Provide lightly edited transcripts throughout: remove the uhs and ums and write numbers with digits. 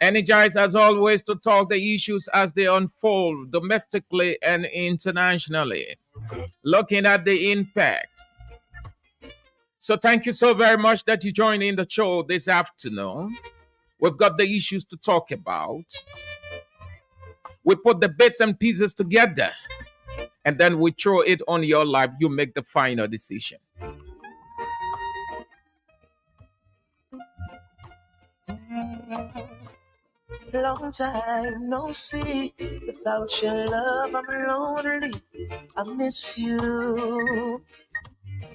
Energized as always to talk the issues as they unfold domestically and internationally, looking at the impact. So, thank you so very much that you joined in the show this afternoon. We've got the issues to talk about. We put the bits and pieces together and then we throw it on your lap. You make the final decision. Long time no see. Without your love, I'm lonely. I miss you.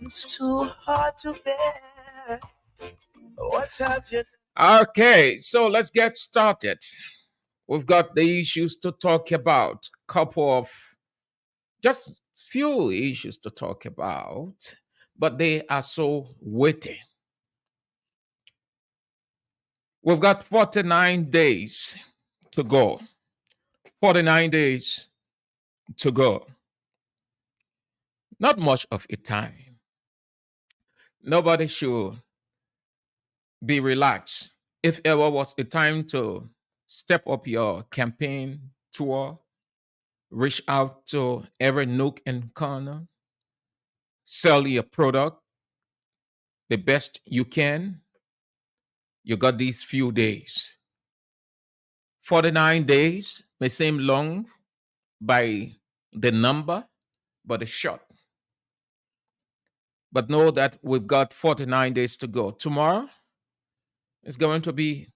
It's too hard to bear. What have you? Okay, so let's get started. We've got the issues to talk about. Couple of just few issues to talk about, but they are so weighty. We've got 49 days to go. 49 days to go. Not much of a time. Nobody should be relaxed. If ever was a time to step up your campaign tour, reach out to every nook and corner, sell your product the best you can, you got these few days. 49 days may seem long by the number, but it's short. But know that we've got 49 days to go. Tomorrow is going to be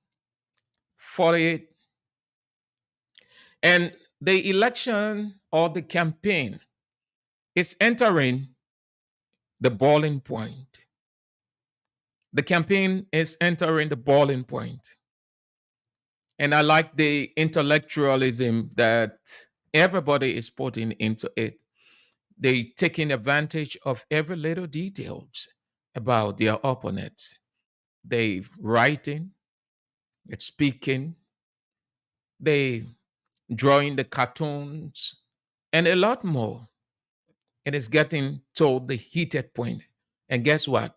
48. And the election or the campaign is entering the boiling point. The campaign is entering the boiling point. And I like the intellectualism that everybody is putting into it. They taking advantage of every little details about their opponents. They writing, they speaking, they drawing the cartoons, and a lot more. It is getting to the heated point. And guess what?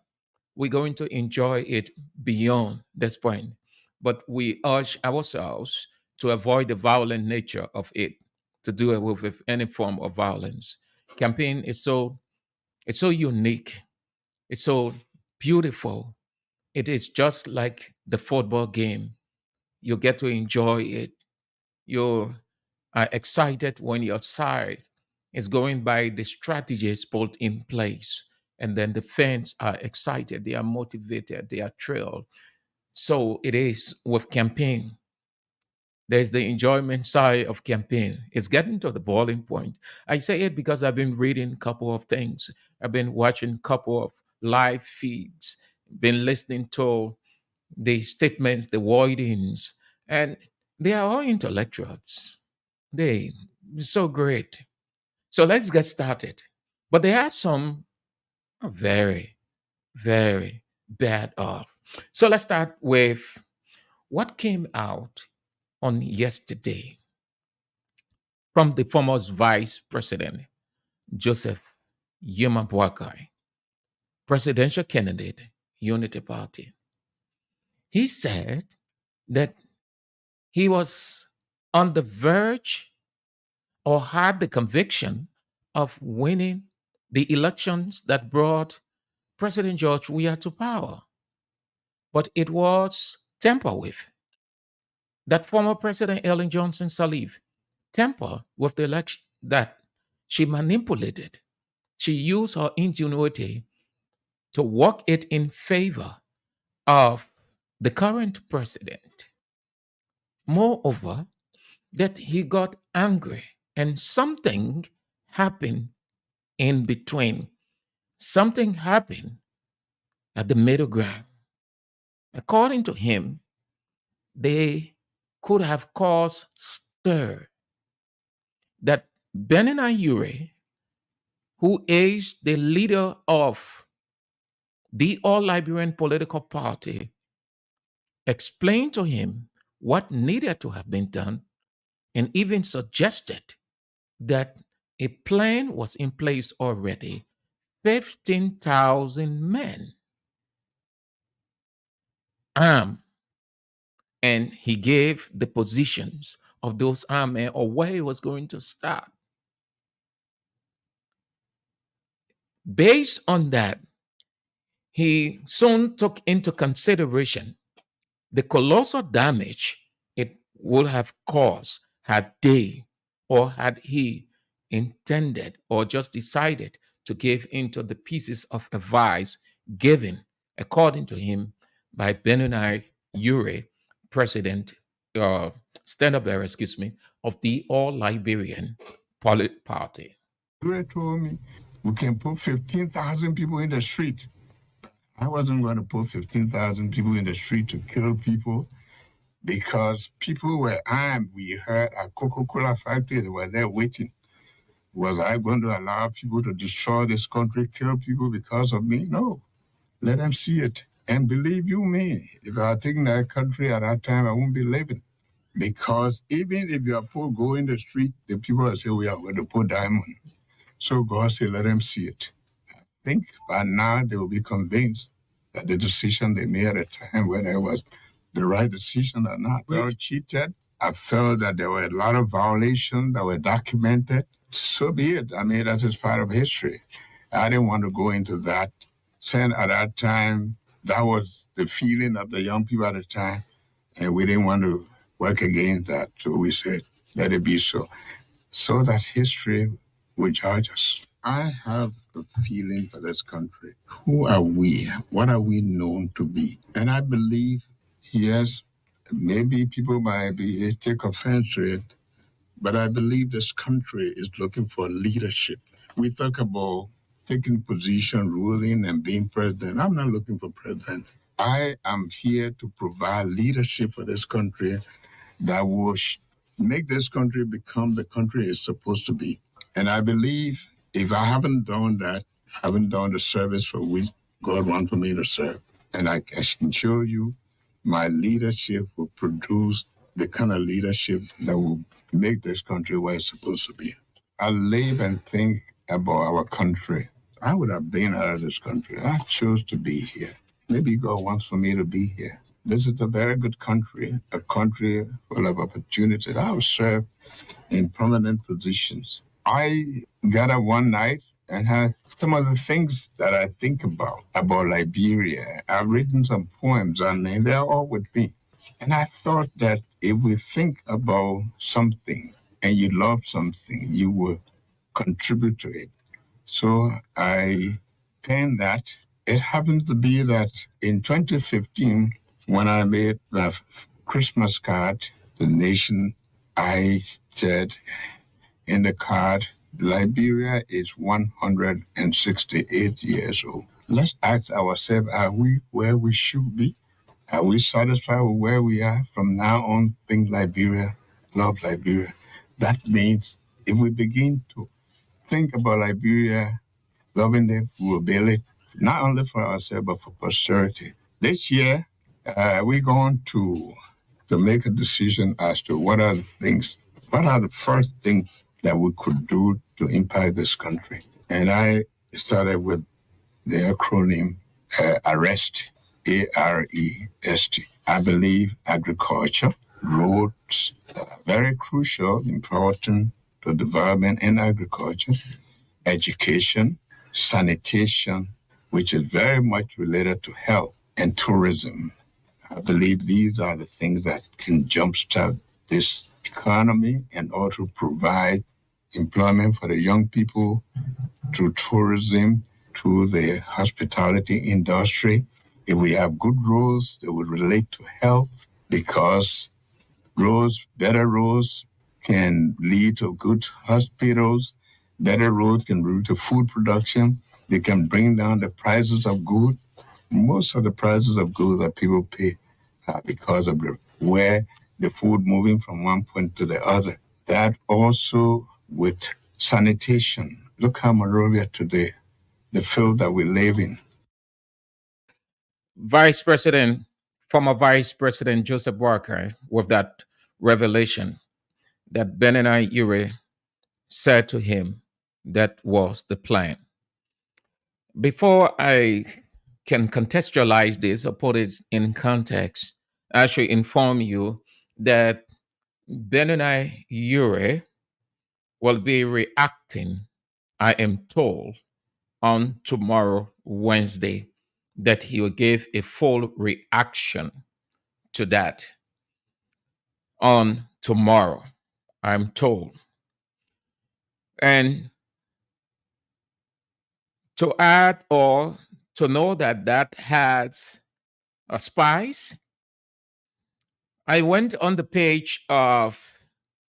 We're going to enjoy it beyond this point. But we urge ourselves to avoid the violent nature of it, to do away with any form of violence. Campaign is it's so unique, it's so beautiful. It is just like the football game. You get to enjoy it. You are excited when your side is going by the strategies put in place. And then the fans are excited, they are motivated, they are thrilled. So it is with campaign. There's the enjoyment side of campaign. It's getting to the boiling point. I say it because I've been reading a couple of things. I've been watching a couple of live feeds, been listening to the statements, the wordings, and they are all intellectuals. They so great. So let's get started. But there are some very, very bad off. So let's start with what came out on yesterday from the former Vice President Joseph Yuma Boakai, presidential candidate, Unity Party. He said that he was on the verge or had the conviction of winning the elections that brought President George Weah to power, but it was tampered with. That former President Ellen Johnson Sirleaf tampered with the election, that she manipulated. She used her ingenuity to work it in favor of the current president. Moreover, that he got angry and something happened in between. Something happened at the middle ground. According to him, they could have caused stir that Benin Ayure, who is the leader of the All Liberian political party, explained to him what needed to have been done and even suggested that a plan was in place already. 15,000 men armed and he gave the positions of those army or where he was going to start. Based on that, he soon took into consideration the colossal damage it would have caused had they or had he intended or just decided to give into the pieces of advice given, according to him, by Benoni Ure, president, uh, stand-up bearer, excuse me, of the All Liberian Party. Ure told me we can put 15,000 people in the street. I wasn't going to put 15,000 people in the street to kill people because people were armed. We heard at Coca-Cola factory, they were there waiting. Was I going to allow people to destroy this country, kill people because of me? No. Let them see it. And believe you me, if I had taken that country at that time, I wouldn't be living. Because even if you are poor, go in the street, the people will say, we are going to put diamond. So God said, let them see it. I think by now they will be convinced that the decision they made at the time, whether it was the right decision or not, they were cheated. I felt that there were a lot of violations that were documented. So be it. I mean, that is part of history. I didn't want to go into that. Saying at that time, that was the feeling of the young people at the time, and we didn't want to work against that. So we said, let it be so. So that history would judge us. I have a feeling for this country. Who are we? What are we known to be? And I believe, yes, maybe people might take offense to it, but I believe this country is looking for leadership. We talk about taking position, ruling, and being president. I'm not looking for president. I am here to provide leadership for this country that will make this country become the country it's supposed to be. And I believe if I haven't done that, I haven't done the service for which God wants for me to serve. And I can show you my leadership will produce the kind of leadership that will make this country where it's supposed to be. I live and think about our country. I would have been out of this country. I chose to be here. Maybe God wants for me to be here. This is a very good country, a country full of opportunities. I have served in prominent positions. I got up one night and had some of the things that I think about Liberia. I've written some poems and they're all with me. And I thought that if we think about something and you love something, you will contribute to it. So I penned that. It happened to be that in 2015, when I made my Christmas card to the nation, I said in the card, Liberia is 168 years old. Let's ask ourselves, are we where we should be? Are we satisfied with where we are? From now on, think Liberia, love Liberia. That means if we begin to think about Liberia, loving them, we will build it, not only for ourselves, but for posterity. This year, we're going to make a decision as to what are the first things that we could do to impact this country. And I started with the acronym ARREST, AREST. I believe agriculture, roads that are very crucial, important to development in agriculture, education, sanitation, which is very much related to health, and tourism. I believe these are the things that can jumpstart this economy and also provide employment for the young people through tourism, through the hospitality industry. If we have good roads that would relate to health, because better roads can lead to good hospitals, better roads can lead to food production, they can bring down the prices of goods. Most of the prices of goods that people pay are because of where the food moving from one point to the other. That also with sanitation. Look how Monrovia today, the field that we live in. Former Vice President Joseph Walker, with that revelation that Benani Ure said to him, that was the plan. Before I can contextualize this or put it in context, I should inform you that Benoni Ure will be reacting, I am told, on tomorrow, Wednesday, that he will give a full reaction to that on tomorrow, I'm told. And to add or to know that that has a spice, I went on the page of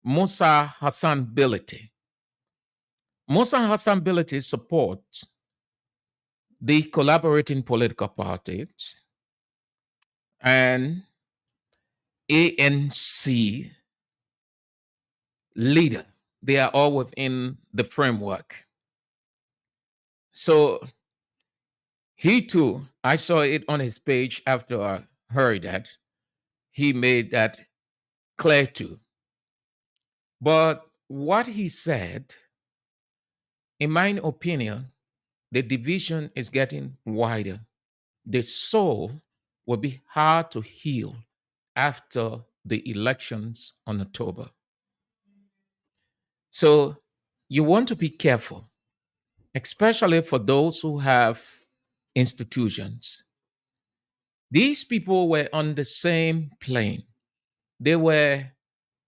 Musa Hassan Bility. Musa Hassan Bility supports the collaborating political parties and ANC leader. They are all within the framework. So he too, I saw it on his page after I heard that. He made that clear too. But what he said, in my opinion, the division is getting wider. The soul will be hard to heal after the elections on October. So you want to be careful, especially for those who have institutions. These people were on the same plane. They were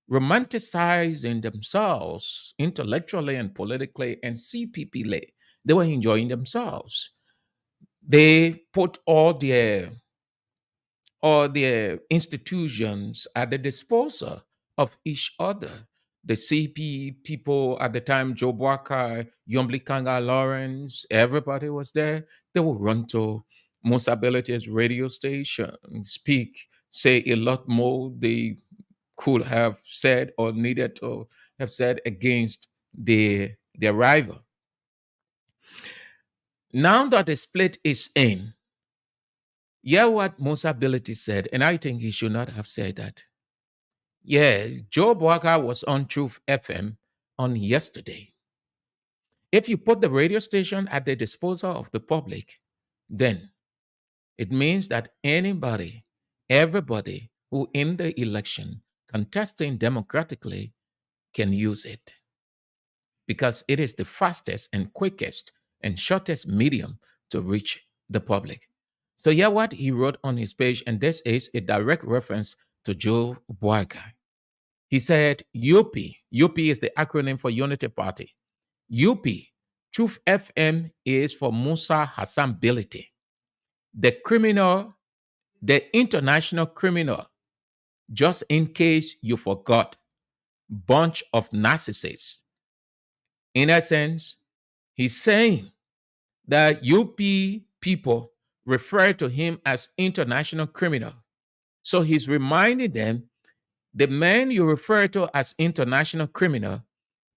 romanticizing themselves intellectually and politically and CPP-led. They were enjoying themselves. They put all their institutions at the disposal of each other. The CP people at the time, Joe Boakai, Yombli Kanga Lawrence, everybody was there. They would run to Musability's radio station, speak, say a lot more they could have said or needed to have said against their rival. Now that the split is in, yeah, what Musability said, and I think he should not have said that. Yeah, Joe Boakai was on Truth FM on yesterday. If you put the radio station at the disposal of the public, then it means that anybody, everybody who in the election contesting democratically can use it because it is the fastest and quickest and shortest medium to reach the public. So, yeah, what he wrote on his page, and this is a direct reference to Joe Boakai. He said, UP is the acronym for Unity Party. UP, Truth FM is for Musa Hassan Bility, the criminal, the international criminal, just in case you forgot, bunch of narcissists. In essence, he's saying that UP people refer to him as international criminal. So he's reminding them the man you refer to as international criminal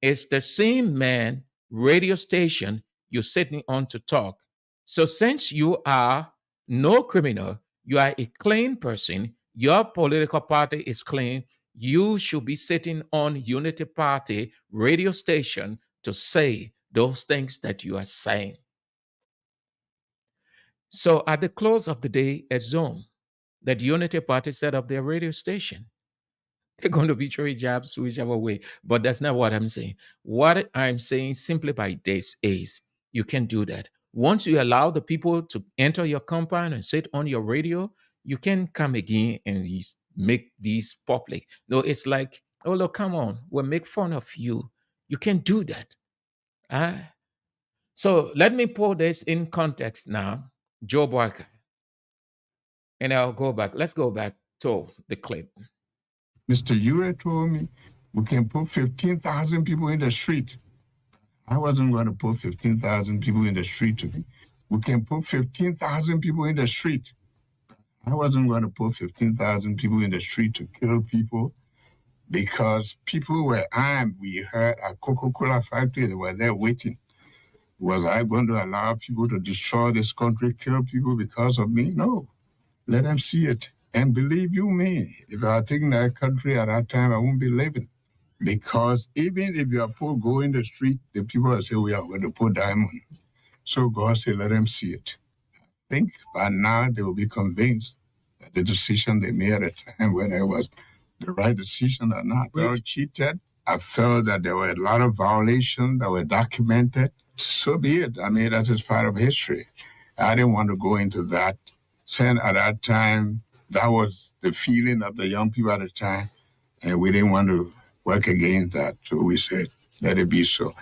is the same man, radio station you're sitting on to talk. So since you are no criminal, you are a clean person, your political party is clean, you should be sitting on Unity Party radio station to say those things that you are saying. So at the close of the day, assume that Unity Party set up their radio station. They're going to be three jobs whichever way. But that's not what I'm saying. What I'm saying simply by this is you can do that. Once you allow the people to enter your compound and sit on your radio, you can come again and make these public. No, it's like, oh, look, come on, we'll make fun of you. You can do that. So let me put this in context now. Joe Barker. And I'll go back. Let's go back to the clip. Mr. Ure told me we can put 15,000 people in the street. I wasn't going to put 15,000 people in the street. We can put 15,000 people in the street. I wasn't going to put 15,000 people in the street to kill people because people were armed. We heard a Coca-Cola factory, they were there waiting. Was I going to allow people to destroy this country, kill people because of me? No. Let them see it. And believe you me, if I had taken that country at that time, I wouldn't be living. Because even if you are poor, go in the street, the people will say, we are going to put diamond. So God said, let them see it. I think by now they will be convinced the decision they made at the time, whether it was the right decision or not. They were cheated. I felt that there were a lot of violations that were documented. So be it. I mean, that is part of history. I didn't want to go into that. Saying at that time, that was the feeling of the young people at the time, and we didn't want to work against that. So we said, let it be so.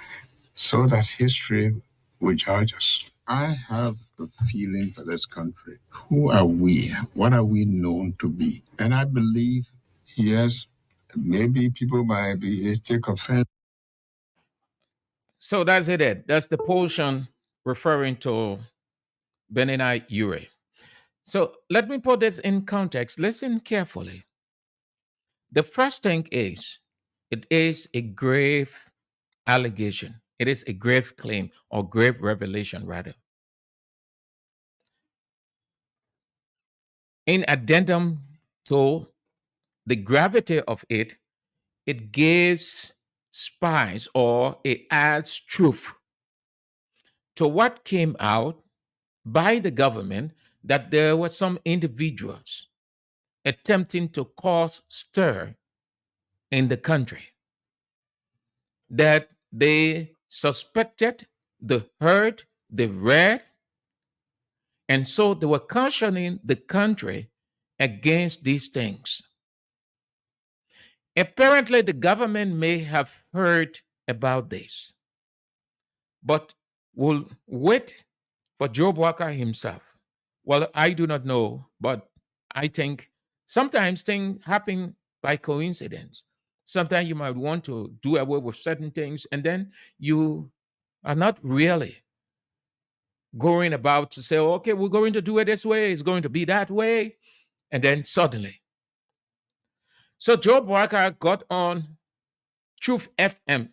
So that history will judge us. I have a feeling for this country. Who are we? What are we known to be? And I believe, yes, maybe people might be take offense. So that's it. That's the portion referring to Benini Ure. So let me put this in context. Listen carefully. The first thing is, it is a grave allegation. It is a grave claim or grave revelation, rather. In addendum to the gravity of it, it gives spice or it adds truth to what came out by the government that there were some individuals attempting to cause stir in the country, that they suspected, the heard, they read, and so they were cautioning the country against these things. Apparently, the government may have heard about this, but will wait for Job Walker himself. Well, I do not know, but I think sometimes things happen by coincidence. Sometimes you might want to do away with certain things, and then you are not really going about to say, okay, we're going to do it this way, it's going to be that way. And then suddenly. So Job Walker got on Truth FM,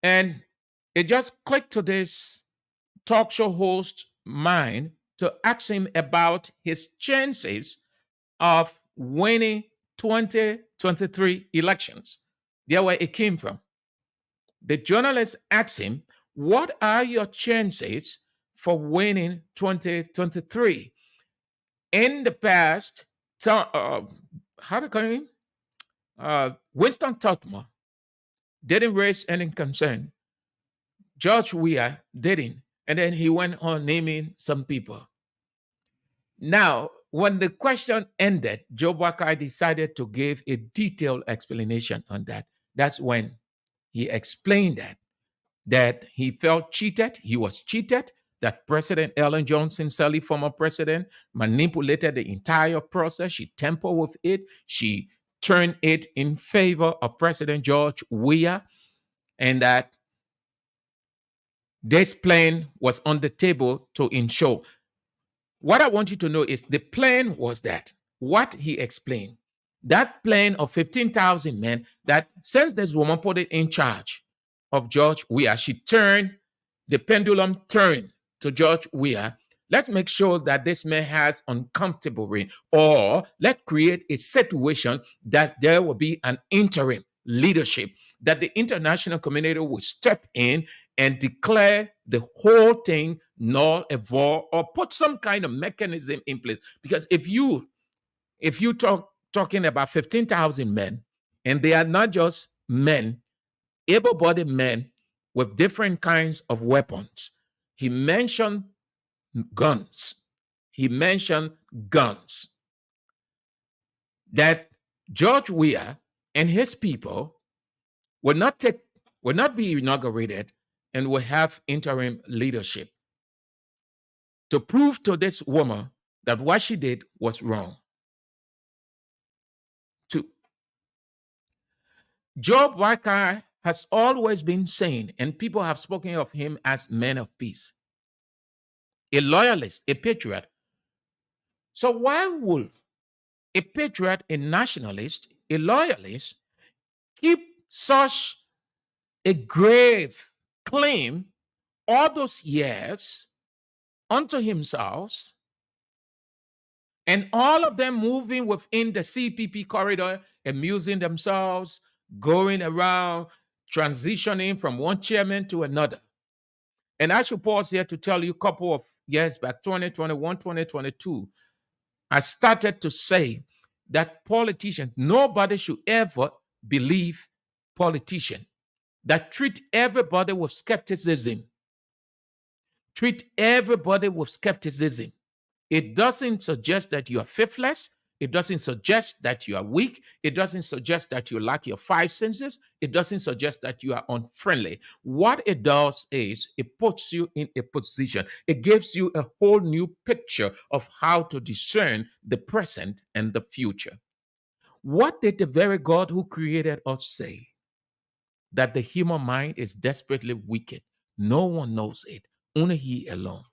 and it just clicked to this talk show host mind to ask him about his chances of winning 2023 elections. There where it came from. The journalist asked him, what are your chances for winning 2023? In the past, how to call him? Winston Totma didn't raise any concern. George Weah didn't. And then he went on naming some people. Now, when the question ended, Joe Walker decided to give a detailed explanation on that. That's when he explained that he felt cheated, he was cheated, that President Ellen Johnson Sirleaf, former president, manipulated the entire process. She tampered with it. She turned it in favor of President George Weah, and that this plan was on the table to ensure. What I want you to know is the plan was that, what he explained, that plan of 15,000 men, that since this woman put it in charge of George Weah, she turned, the pendulum turned to George Weah. Let's make sure that this man has uncomfortable reign, or let's create a situation that there will be an interim leadership, that the international community will step in and declare the whole thing null and void, or put some kind of mechanism in place. Because if you talking about 15,000 men, and they are not just men, able-bodied men with different kinds of weapons. He mentioned guns. He mentioned guns. That George Weah and his people will not be inaugurated and will have interim leadership to prove to this woman that what she did was wrong. Two, Job Walker has always been saying, and people have spoken of him as man of peace, a loyalist, a patriot. So why would a patriot, a nationalist, a loyalist keep such a grave claim all those years unto himself, and all of them moving within the CPP corridor, amusing themselves, going around, transitioning from one chairman to another? And I should pause here to tell you a couple of years back, 2021, 2022, I started to say that politicians, nobody should ever believe politicians that treat everybody with skepticism. Treat everybody with skepticism. It doesn't suggest that you are faithless. It doesn't suggest that you are weak. It doesn't suggest that you lack your five senses. It doesn't suggest that you are unfriendly. What it does is it puts you in a position. It gives you a whole new picture of how to discern the present and the future. What did the very God who created us say? That the human mind is desperately wicked. No one knows it, only He alone.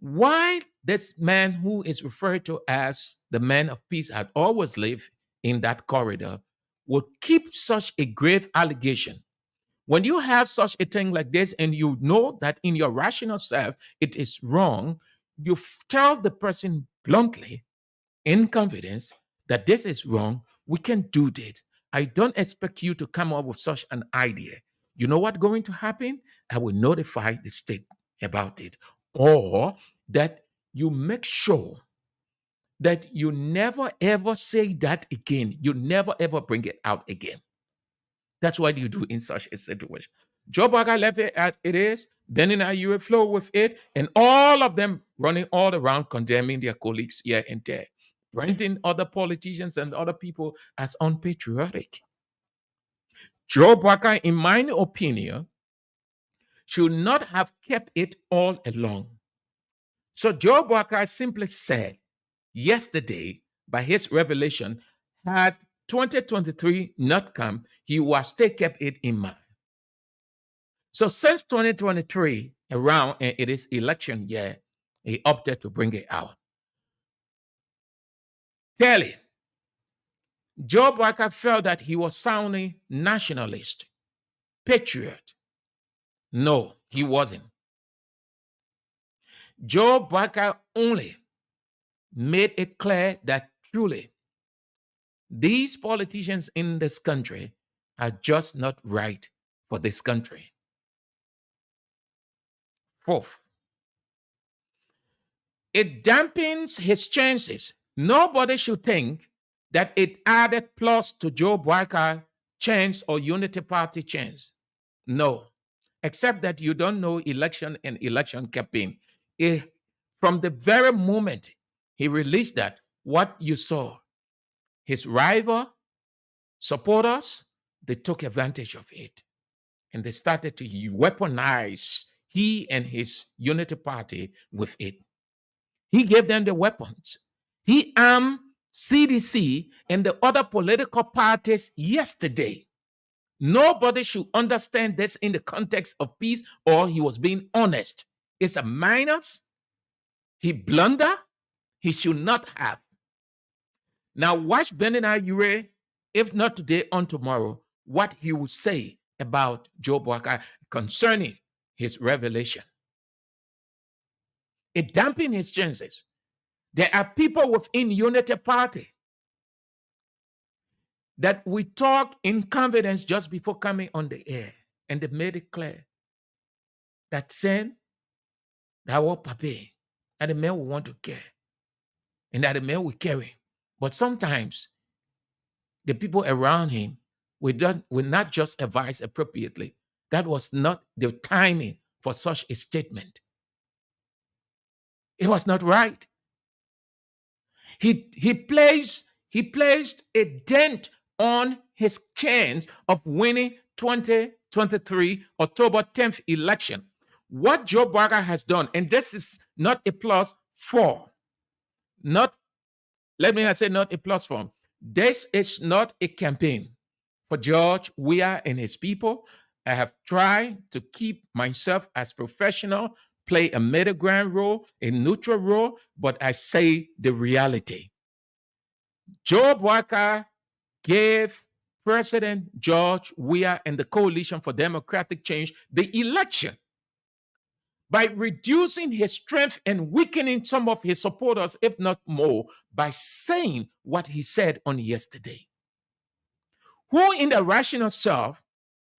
Why this man who is referred to as the man of peace had always lived in that corridor would keep such a grave allegation? When you have such a thing like this and you know that in your rational self it is wrong, you tell the person bluntly, in confidence, that this is wrong, we can do this. I don't expect you to come up with such an idea. You know what's going to happen? I will notify the state about it. Or that you make sure that you never ever say that again. You never ever bring it out again. That's what you do in such a situation. Joe Barker left it as it is. Then in you will flow with it, and all of them running all around condemning their colleagues here and there, branding other politicians and other people as unpatriotic. Joe Barker, in my opinion, should not have kept it all along. So Joe Barker simply said yesterday, by his revelation, had 2023 not come, he was still kept it in mind. So since 2023, around, and it is election year, he opted to bring it out. Clearly, Joe Barker felt that he was sounding nationalist, patriot. No, he wasn't. Joe Barker only made it clear that truly these politicians in this country are just not right for this country. Fourth, it dampens his chances. Nobody should think that it added plus to Joe Barker chance or Unity Party chance. No, except that you don't know election and election campaign. From the very moment he released that, what you saw, his rival supporters, they took advantage of it. And they started to weaponize he and his Unity Party with it. He gave them the weapons. He armed CDC and the other political parties yesterday. Nobody should understand this in the context of peace or he was being honest. It's a minus. He blundered. He should not have. Now watch Benin Ayure, if not today, on tomorrow, what he will say about Joe Barker concerning his revelation. It dampens his chances. There are people within Unity Party that we talk in confidence just before coming on the air, and they made it clear that saying that was papi, that the man will want to care, and that the man will carry. But sometimes the people around him will not just advise appropriately. That was not the timing for such a statement. It was not right. He placed a dent on his chance of winning 2023 October 10th election. What Joe Barker has done, and this is not a plus for, not, let me say not a plus for. This is not a campaign for George Weah and his people. I have tried to keep myself as professional, play a middle ground role, a neutral role, but I say the reality. Joe Barker gave President George Weah and the Coalition for Democratic Change the election by reducing his strength and weakening some of his supporters, if not more, by saying what he said on yesterday. Who in the rational self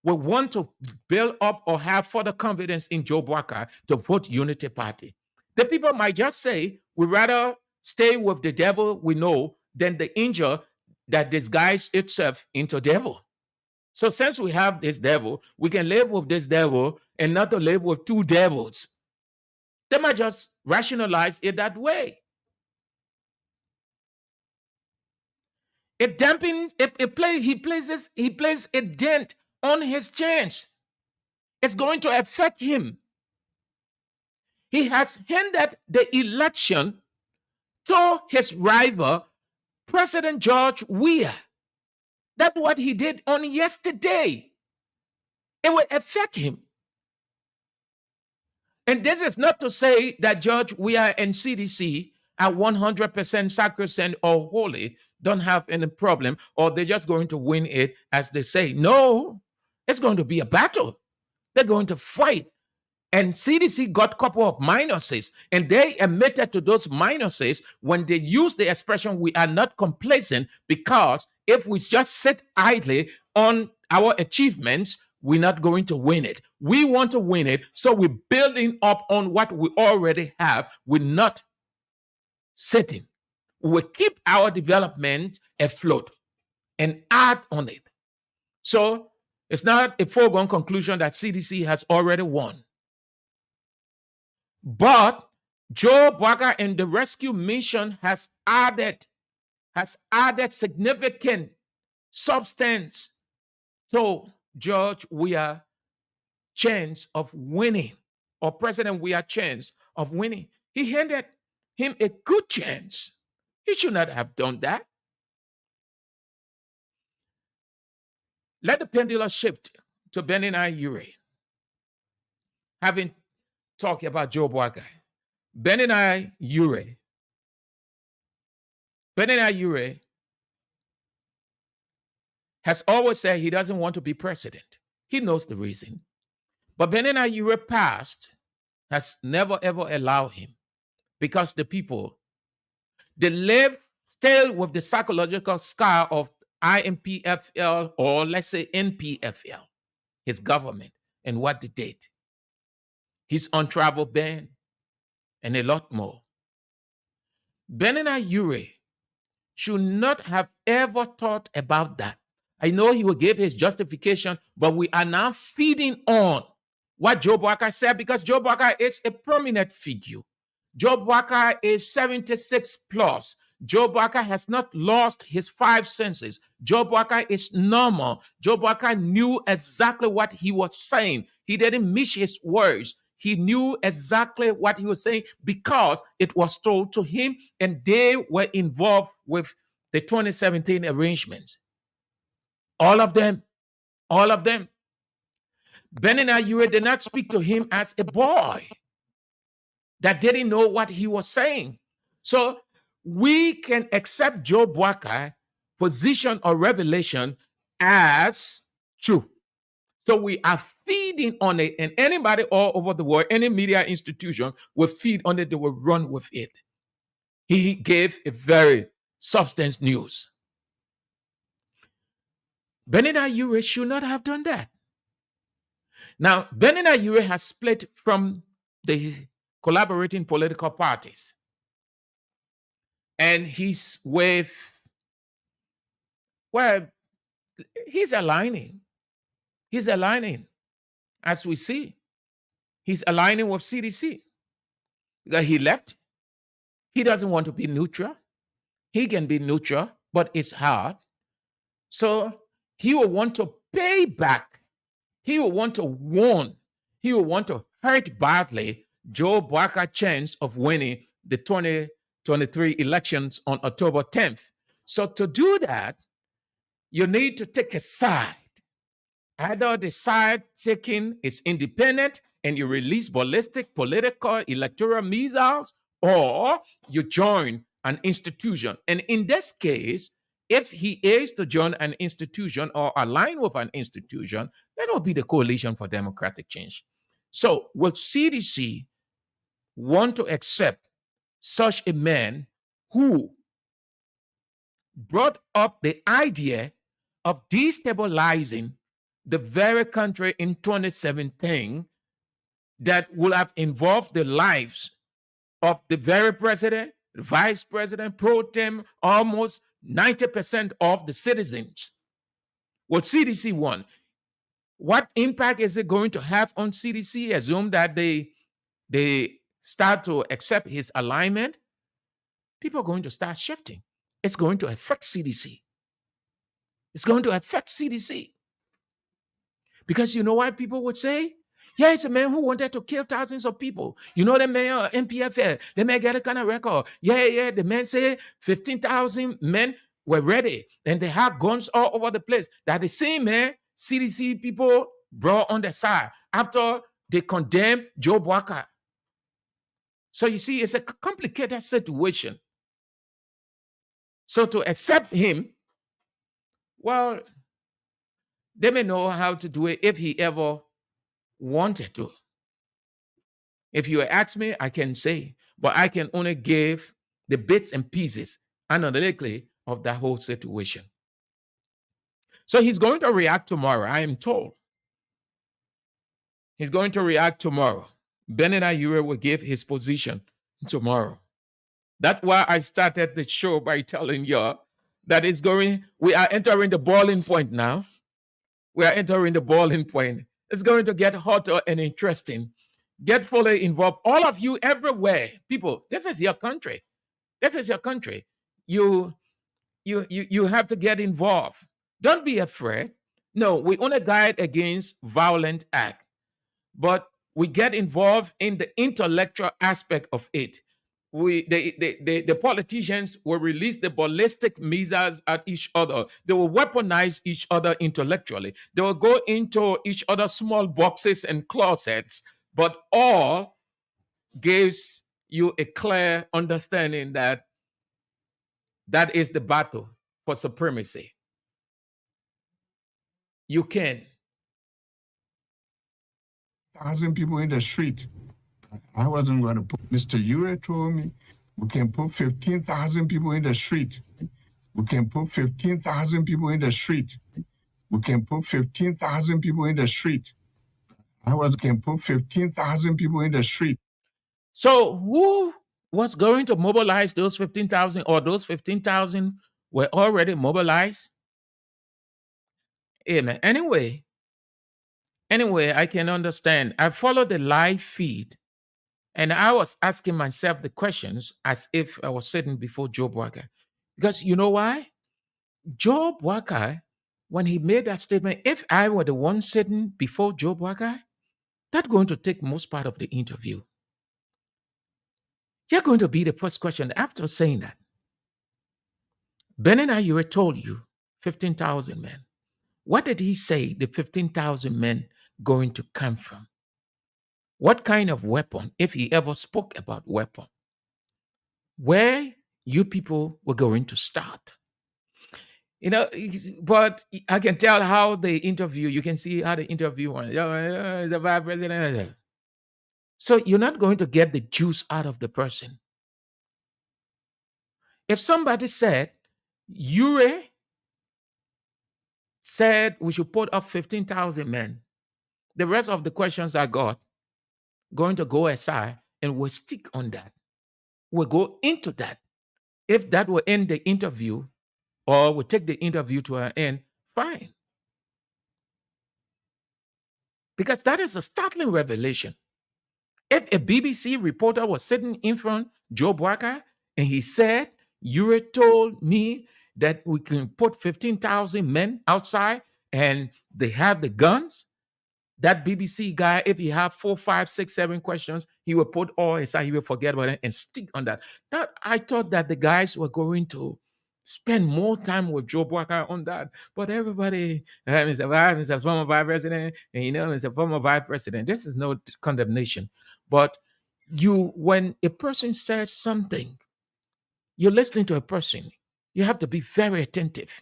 will want to build up or have further confidence in Joe Barker to vote Unity Party? The people might just say, we rather stay with the devil we know than the angel that disguises itself into devil. So since we have this devil, we can live with this devil and not to live with two devils. They might just rationalize it that way. It dampens, he plays a dent on his chance. It's going to affect him. He has handed the election to his rival, President George Weah. That's what he did on yesterday. It will affect him. And this is not to say that George Weah and CDC are 100% sacrosanct or holy, don't have any problem, or they're just going to win it as they say. No, it's going to be a battle. They're going to fight. And CDC got a couple of minuses, and they admitted to those minuses when they used the expression, we are not complacent, because if we just sit idly on our achievements, we're not going to win it. We want to win it, so we're building up on what we already have. We're not sitting. We keep our development afloat and add on it. So it's not a foregone conclusion that CDC has already won. But Joe Barker and the rescue mission has added significant substance to George Weah's chance of winning, or President Weah's chance of winning. He handed him a good chance. He should not have done that. Let the pendulum shift to Benini Ure. Having talked about Joe Barker, Benini Ure has always said he doesn't want to be president. He knows the reason. But Benini Ure past has never ever allowed him, because the people, they live still with the psychological scar of IMPFL, or let's say NPFL, his government, and what they did. His on-travel ban, and a lot more. Benini Ure should not have ever thought about that. I know he will give his justification, but we are now feeding on what Joe Barker said, because Joe Barker is a prominent figure. Joe Barker is 76 plus. Joe Barker has not lost his five senses. Joe Barker is normal. Joe Barker knew exactly what he was saying. He didn't miss his words. He knew exactly what he was saying because it was told to him, and they were involved with the 2017 arrangements. All of them. Benini Ure did not speak to him as a boy that didn't know what he was saying. So we can accept Joe Barker's position or revelation as true. So we are feeding on it, and anybody all over the world, any media institution will feed on it, they will run with it. He gave a very substance news. Benini Ure should not have done that. Now, Benini Ure has split from the collaborating political parties, and he's with, well, he's aligning. As we see, he's aligning with CDC. That he left. He doesn't want to be neutral. He can be neutral, but it's hard. So he will want to pay back. He will want to warn. He will want to hurt badly Joe Barker's chance of winning the 2023 elections on October 10th. So to do that, you need to take a side. Either the side taking is independent and you release ballistic, political, electoral missiles, or you join an institution. And in this case, if he is to join an institution or align with an institution, that will be the Coalition for Democratic Change. So will CDC want to accept such a man who brought up the idea of destabilizing the very country in 2017 that will have involved the lives of the very president, The vice president pro tem, almost 90% of the citizens. Well, CDC won. What impact is it going to have on CDC? Assume that they start to accept his alignment. People are going to start shifting. It's going to affect CDC. It's going to affect CDC. Because you know why people would say? Yeah, it's a man who wanted to kill thousands of people. You know the man, MPFL, they may get a kind of record. Yeah. The man said 15,000 men were ready and they have guns all over the place. That the same man, CDC people brought on the side after they condemned Joe Walker. So you see, it's a complicated situation. So to accept him, well, they may know how to do it if he ever wanted to. If you ask me, I can say, but I can only give the bits and pieces analytically of that whole situation. So he's going to react tomorrow, I am told. He's going to react tomorrow. Benin Ayure will give his position tomorrow. That's why I started the show by telling you that we are entering the boiling point now. We are entering the boiling point. It's going to get hotter and interesting. Get fully involved. All of you everywhere. People, this is your country. This is your country. You have to get involved. Don't be afraid. No, we only guide against violent act, but we get involved in the intellectual aspect of it. The politicians will release the ballistic missiles at each other. They will weaponize each other intellectually. They will go into each other's small boxes and closets, but all gives you a clear understanding that that is the battle for supremacy. You can. 1,000 people in the street. I wasn't going to put, Mr. Ure told me, we can put 15,000 people in the street. We can put 15,000 people in the street. We can put 15,000 people in the street. Can put 15,000 people in the street. So who was going to mobilize those 15,000, or those 15,000 were already mobilized? Amen. Anyway, I can understand. I followed the live feed and I was asking myself the questions as if I was sitting before Job Walker. Because you know why? Job Walker, when he made that statement, if I were the one sitting before Job Walker, that's going to take most part of the interview. You're going to be the first question after saying that. Benin Ayure told you 15,000 men. What did he say the 15,000 men going to come from? What kind of weapon, if he ever spoke about weapon? Where you people were going to start? You know, but I can tell how the interview, you can see how the interview went. Is the vice president. So you're not going to get the juice out of the person. If somebody said, Ure said we should put up 15,000 men, the rest of the questions I got going to go aside and we'll stick on that. We'll go into that. If that will end the interview or we'll take the interview to an end, fine. Because that is a startling revelation. If a BBC reporter was sitting in front of Joe Walker and he said, Ure told me that we can put 15,000 men outside and they have the guns, that BBC guy, if he have 4, 5, 6, 7 questions, he will put all aside, he will forget about it and stick on that. Now, I thought that the guys were going to spend more time with Joe Walker on that. But everybody, Mr. Former Vice President, and Mr. Former Vice President. This is no condemnation. But when a person says something, you're listening to a person, you have to be very attentive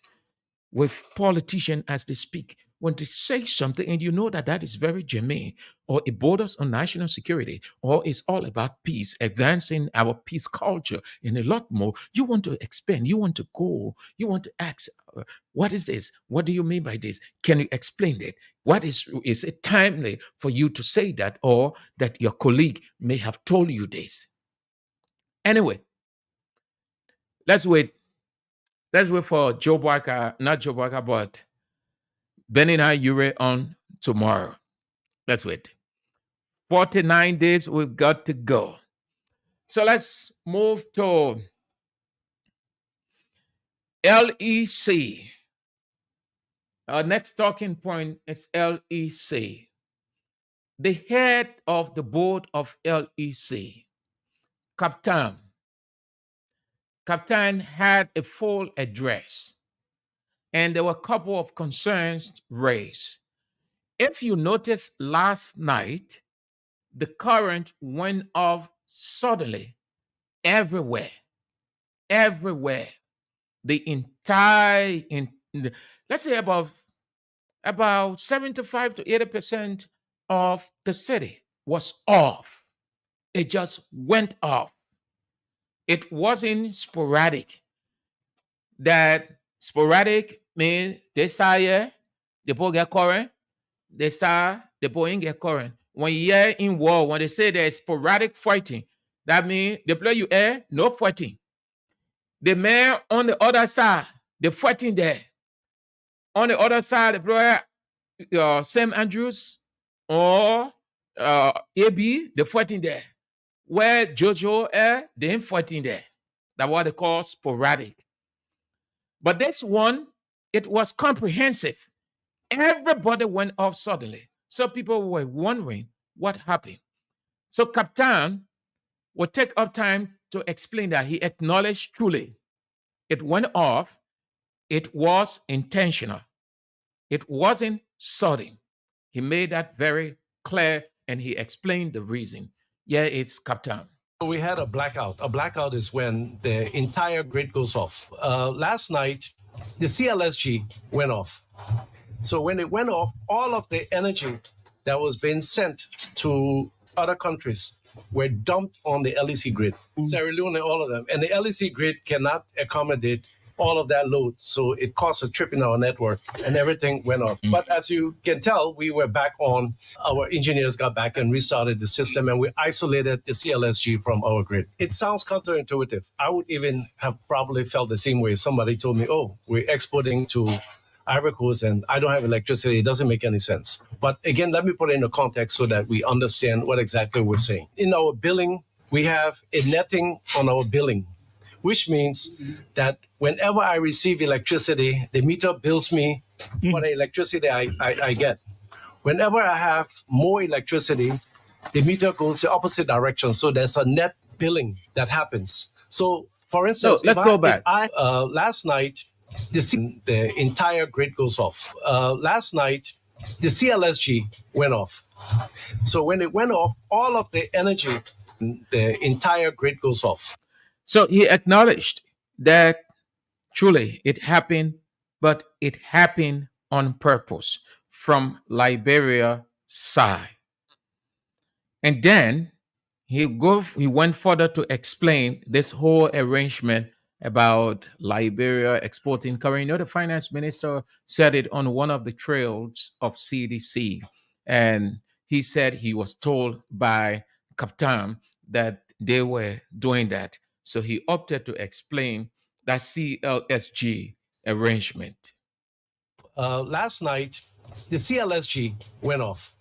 with politicians as they speak. When they say something and you know that that is very germane, or it borders on national security, or it's all about peace, advancing our peace culture, and a lot more, you want to expand, you want to go, you want to ask, what is this? What do you mean by this? Can you explain it? Is it timely for you to say that, or that your colleague may have told you this? Anyway, Let's wait. Let's wait for Joe Barker, not Joe Barker, but Benina Ure on tomorrow. Let's wait. 49 days we've got to go. So let's move to LEC. Our next talking point is LEC. The head of the board of LEC, Captain had a full address, and there were a couple of concerns raised. If you notice last night, the current went off suddenly everywhere, everywhere. The entire, let's say about 75 to 80% of the city was off. It just went off. It wasn't sporadic. That sporadic means they say yeah, the boy get current, they say the boy ain't get current. When you hear in war, when they say there's sporadic fighting, that means the place you air, no fighting. The man on the other side, the fighting there. On the other side, the player St. Andrews or AB, the fighting there. Where Jojo air, they ain't fighting there. That's what they call sporadic. But this one, it was comprehensive. Everybody went off suddenly. So people were wondering what happened. So Captain will take up time to explain that he acknowledged truly it went off. It was intentional. It wasn't sudden. He made that very clear and he explained the reason. Yeah, it's Captain. We had a blackout. A blackout is when the entire grid goes off. Last night, the CLSG went off. So when it went off, all of the energy that was being sent to other countries were dumped on the LEC grid. Sierra Leone, all of them. And the LEC grid cannot accommodate all of that load. So it caused a trip in our network and everything went off. But as you can tell, we were back on. Our engineers got back and restarted the system and we isolated the CLSG from our grid. It sounds counterintuitive. I would even have probably felt the same way. Somebody told me, oh, we're exporting to Ivory Coast and I don't have electricity. It doesn't make any sense. But again, let me put it in a context so that we understand what exactly we're saying. In our billing, we have a netting on our billing, which means that whenever I receive electricity, the meter bills me for the electricity I get. Whenever I have more electricity, the meter goes the opposite direction. So there's a net billing that happens. So for instance, let's go back. Last night, the entire grid goes off. Last night, the CLSG went off. So when it went off, all of the energy, the entire grid goes off. So he acknowledged that truly it happened, but it happened on purpose from Liberia side. And then he went further to explain this whole arrangement about Liberia exporting currency. You know, the finance minister said it on one of the trails of CDC. And he said he was told by Captain that they were doing that. So he opted to explain that CLSG arrangement. Last night, the CLSG went off.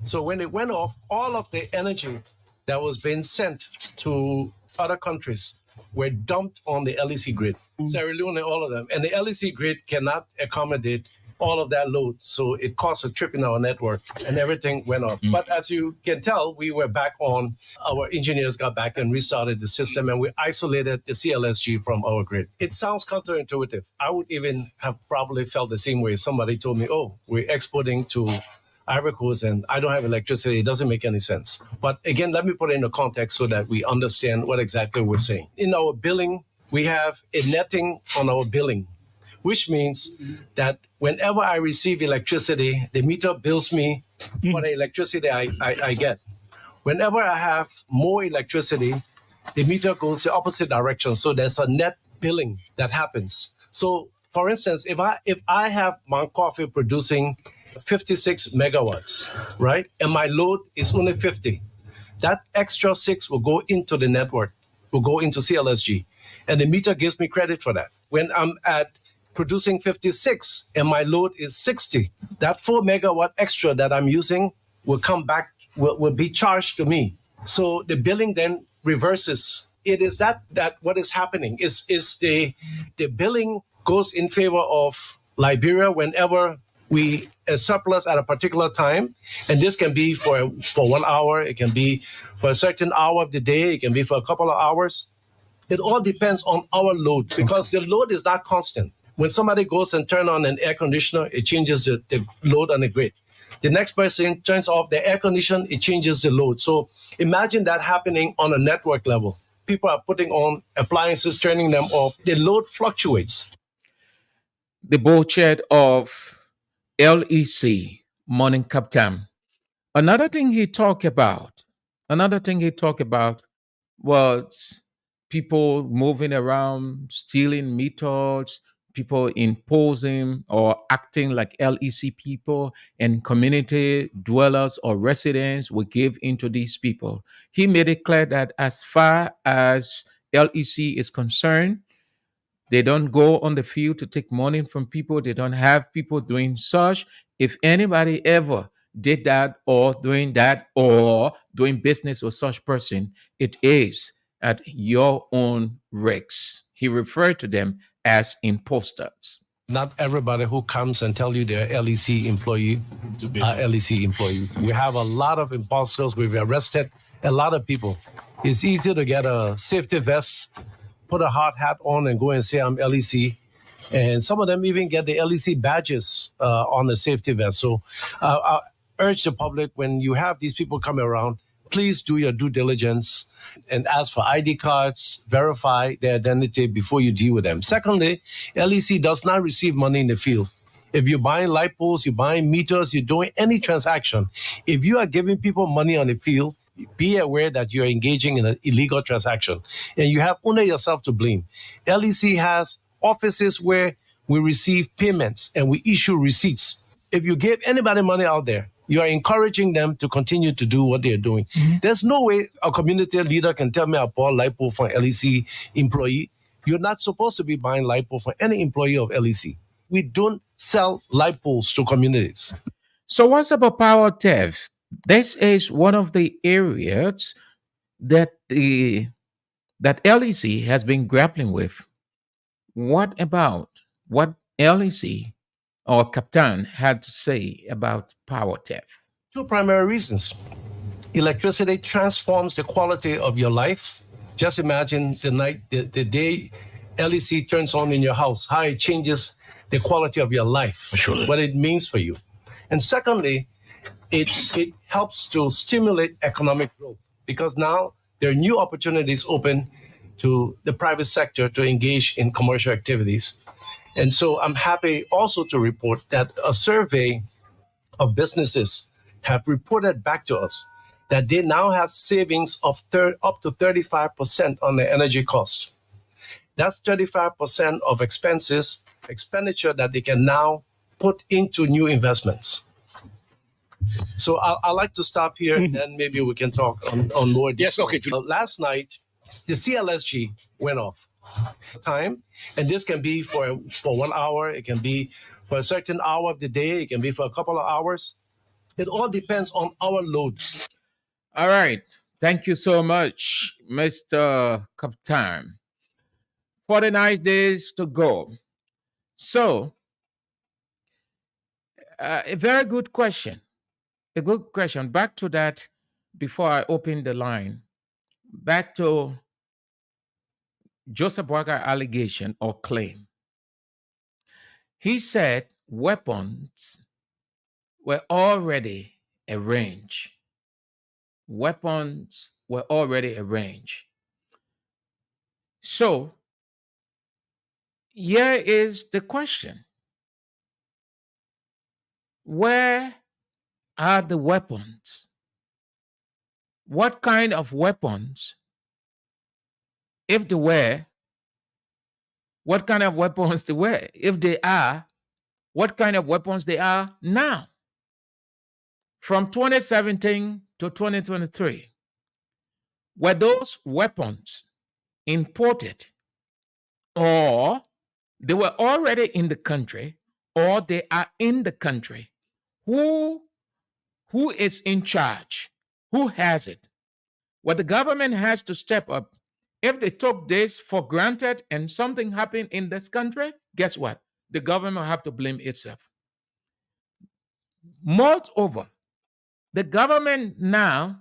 So when it went off, all of the energy that was being sent to other countries were dumped on the LEC grid. Sierra Leone, all of them. And the LEC grid cannot accommodate all of that load. So it caused a trip in our network and everything went off. But as you can tell, we were back on. Our engineers got back and restarted the system and we isolated the CLSG from our grid. It sounds counterintuitive. I would even have probably felt the same way. Somebody told me, oh, we're exporting to Ivory Coast and I don't have electricity. It doesn't make any sense. But again, let me put it in a context so that we understand what exactly we're saying. In our billing, we have a netting on our billing, which means that whenever I receive electricity, the meter bills me for the electricity I get. Whenever I have more electricity, the meter goes the opposite direction. So there's a net billing that happens. So for instance, if I have Mount Coffee producing 56 megawatts, right? And my load is only 50. That extra 6 will go into the network, will go into CLSG. and the meter gives me credit for that. When I'm at producing 56 and my load is 60, that 4 megawatt extra that I'm using will come back, will be charged to me. So the billing then reverses. It is that what is happening is the billing goes in favor of Liberia whenever we surplus at a particular time, and this can be for 1 hour, it can be for a certain hour of the day, it can be for a couple of hours. It all depends on our load because the load is not constant. When somebody goes and turn on an air conditioner, it changes the load on the grid. The next person turns off the air conditioner, it changes the load. So imagine that happening on a network level. People are putting on appliances, turning them off. The load fluctuates. The board chair of LEC, Morning Captain. Another thing he talked about was people moving around, stealing meters, people imposing or acting like LEC people, and community dwellers or residents will give into these people. He made it clear that as far as LEC is concerned, they don't go on the field to take money from people. They don't have people doing such. If anybody ever did that or doing business with such person, it is at your own risks. He referred to them as imposters. Not everybody who comes and tell you they're LEC employee are LEC employees. We have a lot of imposters. We've arrested a lot of people. It's easy to get a safety vest, put a hard hat on, and go and say I'm LEC. And some of them even get the LEC badges on the safety vest. So I urge the public, when you have these people coming around, please do your due diligence and ask for ID cards, verify their identity before you deal with them. Secondly, LEC does not receive money in the field. If you're buying light poles, you're buying meters, you're doing any transaction, if you are giving people money on the field, be aware that you're engaging in an illegal transaction and you have only yourself to blame. LEC has offices where we receive payments and we issue receipts. If you give anybody money out there, you are encouraging them to continue to do what they're doing. Mm-hmm. There's no way a community leader can tell me I bought LiPo for an LEC employee. You're not supposed to be buying LiPo for any employee of LEC. We don't sell LiPos to communities. So what's about power theft? This is one of the areas that that LEC has been grappling with. What about what LEC or Captain had to say about power theft? Two primary reasons. Electricity transforms the quality of your life. Just imagine the day LEC turns on in your house, how it changes the quality of your life, sure, what it means for you. And secondly, it helps to stimulate economic growth because now there are new opportunities open to the private sector to engage in commercial activities. And so I'm happy also to report that a survey of businesses have reported back to us that they now have savings of up to 35% on their energy cost. That's 35% of expenditure that they can now put into new investments. So I'd like to stop here, and then maybe we can talk on more details. Yes, okay. Last night, the CLSG went off time, and this can be for 1 hour, it can be for a certain hour of the day, it can be for a couple of hours. It all depends on our load. All right. Thank you so much, Mr. Captain. 49 days to go. So, a very good question. A good question. Back to that before I open the line. Back to Joseph Walker allegation or claim. He said weapons were already arranged. Weapons were already arranged. So, here is the question. Where are the weapons? What kind of weapons? If they were, what kind of weapons they were? If they are, what kind of weapons they are now? From 2017 to 2023, were those weapons imported or they were already in the country, or they are in the country. Who is in charge? Who has it? Well, the government has to step up. If they took this for granted and something happened in this country, guess what? The government will have to blame itself. Moreover, the government now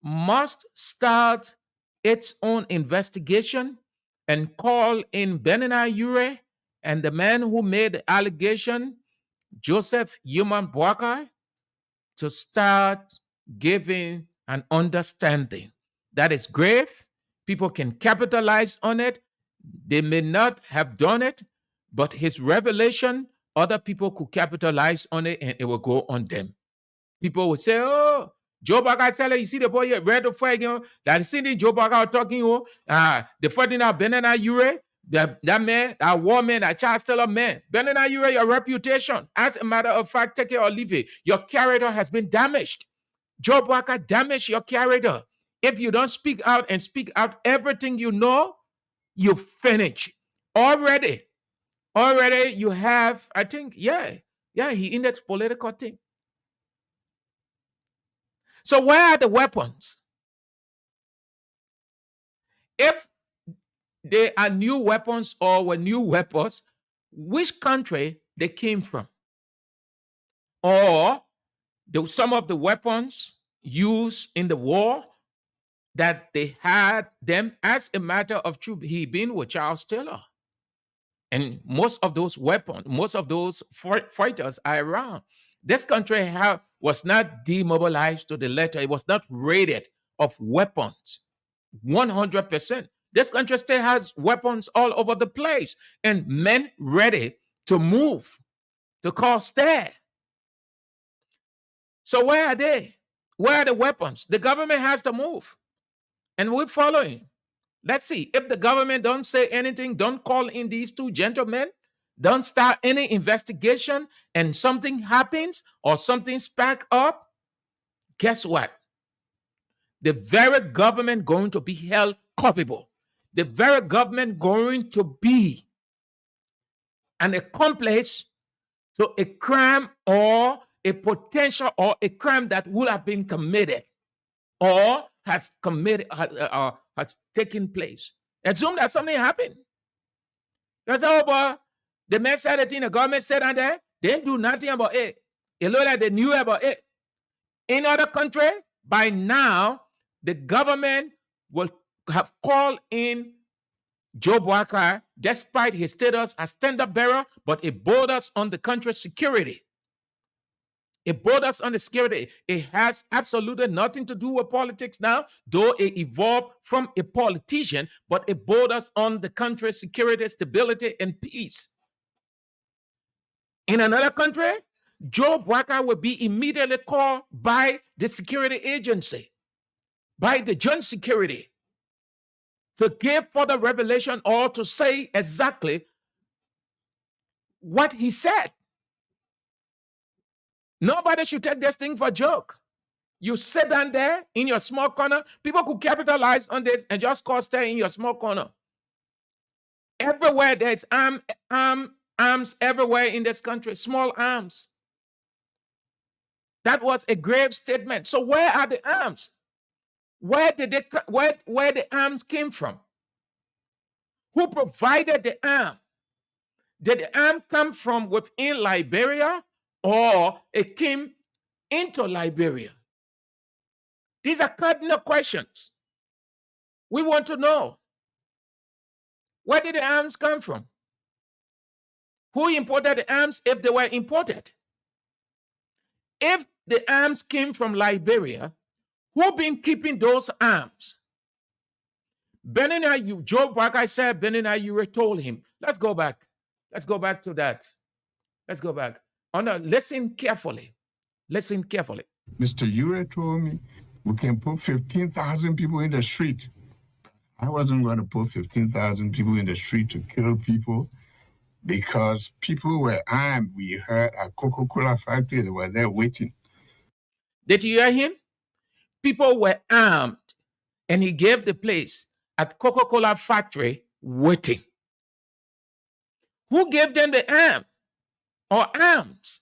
must start its own investigation and call in Benina Ure and the man who made the allegation, Joseph Human Boakai, to start giving an understanding that is grave. People can capitalize on it. They may not have done it, but his revelation, other people could capitalize on it and it will go on them. People will say, oh, Joe Baga said, you see the boy here, red of flag, that is the Joe Baga talking, the fighting out Benena Ure, that man, that woman, that child still a man. Benena Ure, your reputation, as a matter of fact, take it or leave it. Your character has been damaged. Joe Baga damaged your character. If you don't speak out and speak out everything you know, you finish. Already you have, I think, he in that political thing. So where are the weapons? If they are new weapons or were new weapons, which country they came from? Or some of the weapons used in the war that they had them as a matter of truth, he been with Charles Taylor. And most of those weapons, most of those fighters are around. This country was not demobilized to the letter. It was not raided of weapons. 100%. This country still has weapons all over the place and men ready to move, to cause stir. So where are they? Where are the weapons? The government has to move. And we're following. Let's see. If the government don't say anything, don't call in these two gentlemen, don't start any investigation, and something happens or something spark up, guess what? The very government going to be held culpable. The very government going to be an accomplice to a crime or a potential or a crime that would have been committed or has taken place. Assume that something happened. That's over. The man said it in the government said on there, they didn't do nothing about it. It looked like they knew about it. In other country, by now, the government will have called in Joe Boakai, despite his status as standard bearer, but it borders on the country's security. It borders on the security. It has absolutely nothing to do with politics now, though it evolved from a politician, but it borders on the country's security, stability, and peace. In another country, Joe Boakai will be immediately called by the security agency, by the joint security, to give further revelation or to say exactly what he said. Nobody should take this thing for a joke. You sit down there in your small corner, people could capitalize on this and just cause stir in your small corner. Everywhere there's arms everywhere in this country, small arms. That was a grave statement. So where are the arms? Where the arms came from? Who provided the arm? Did the arm come from within Liberia or it came into Liberia? These are cardinal questions. We want to know, where did the arms come from? Who imported the arms if they were imported? If the arms came from Liberia, who been keeping those arms? Joe Boakai said Benina Ure told him, let's go back. Let's go back to that. Let's go back. Oh no, listen carefully. Listen carefully. Mr. Ure told me we can put 15,000 people in the street. I wasn't going to put 15,000 people in the street to kill people because people were armed. We heard at Coca-Cola factory, they were there waiting. Did you hear him? People were armed and he gave the place at Coca-Cola factory waiting. Who gave them the arm or arms?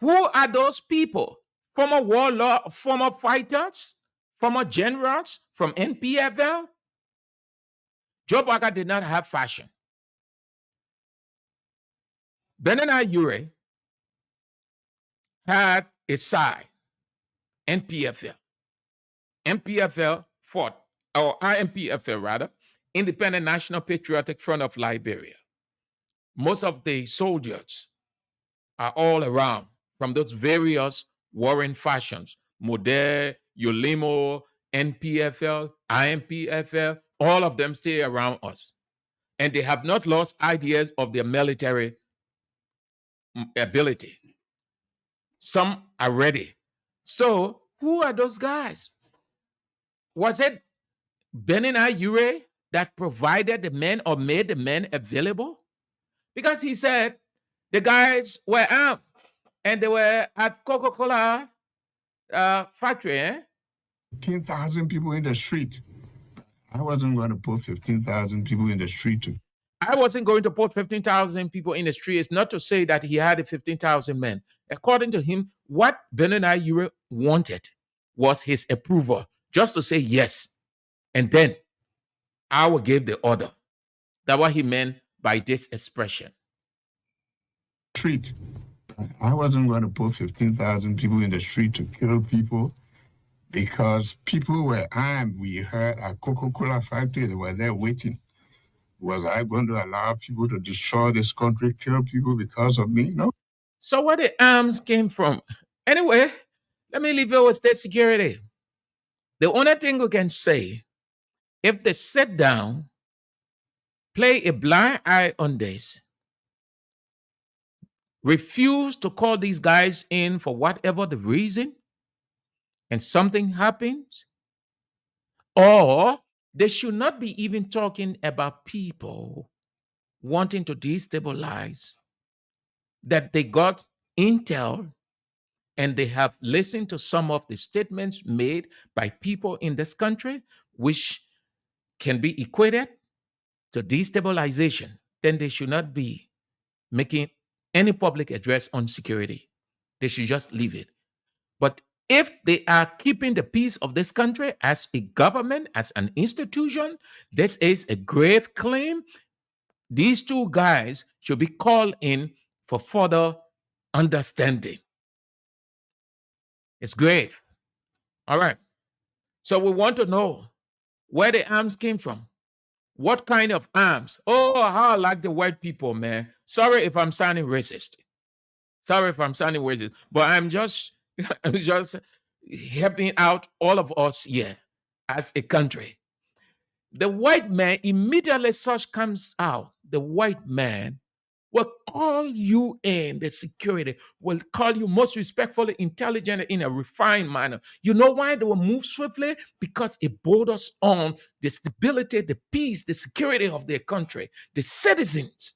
Who are those people? Former warlord, former fighters, former generals from NPFL? Joe Barker did not have fashion. Benena Ure had a side, NPFL. NPFL fought, or IMPFL rather, Independent National Patriotic Front of Liberia. Most of the soldiers are all around from those various warring factions, Model, Yolimo, NPFL, IMPFL, all of them stay around us. And they have not lost ideas of their military ability. Some are ready. So, who are those guys? Was it Benina Ure that provided the men or made the men available? Because he said the guys were armed and they were at Coca-Cola factory. 15,000 people in the street. I wasn't going to put 15,000 people in the street. I wasn't going to put 15,000 people in the street. It's not to say that he had 15,000 men. According to him, what Benina Ure wanted was his approval, just to say yes. And then I will give the order. That's what he meant by this expression. Street. I wasn't going to put 15,000 people in the street to kill people because people were armed. We heard at Coca-Cola factory, they were there waiting. Was I going to allow people to destroy this country, kill people because of me? No. So where the arms came from? Anyway, let me leave it with state security. The only thing we can say, if they sit down, play a blind eye on this, refuse to call these guys in for whatever the reason, and something happens, or they should not be even talking about people wanting to destabilize, that they got intel and they have listened to some of the statements made by people in this country, which can be equated to destabilization, then they should not be making any public address on security. They should just leave it. But if they are keeping the peace of this country as a government, as an institution, this is a grave claim. These two guys should be called in for further understanding. It's grave. All right. So we want to know where the arms came from. What kind of arms? Oh, how I like the white people, man. Sorry if I'm sounding racist. But I'm just helping out all of us here as a country. The white man, immediately such comes out, the white man will call you in, the security will call you most respectfully, intelligent, in a refined manner. You know why they will move swiftly? Because it borders on the stability, the peace, the security of their country, the citizens.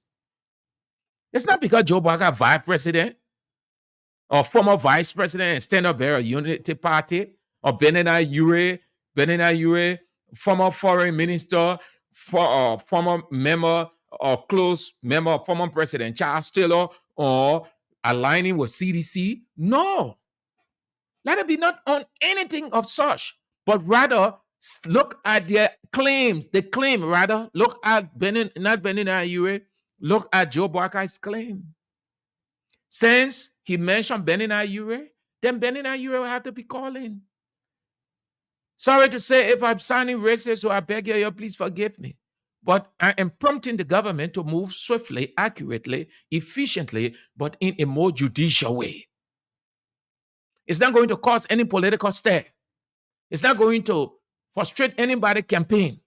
It's not because Joe Barker, vice president, or former vice president and stand-up bearer Unity Party, or Benena Ure, former foreign minister, former member or close member, former president Charles Taylor, or aligning with CDC. No. Let it be not on anything of such, but rather look at their claims. The claim, rather, look at not Benena Ure, look at Joe Barker's claim. Since he mentioned Benina Ure, then Benina Ure will have to be called in. Sorry to say, if I'm sounding racist, so I beg you, please forgive me. But I am prompting the government to move swiftly, accurately, efficiently, but in a more judicial way. It's not going to cause any political stir. It's not going to frustrate anybody's campaign.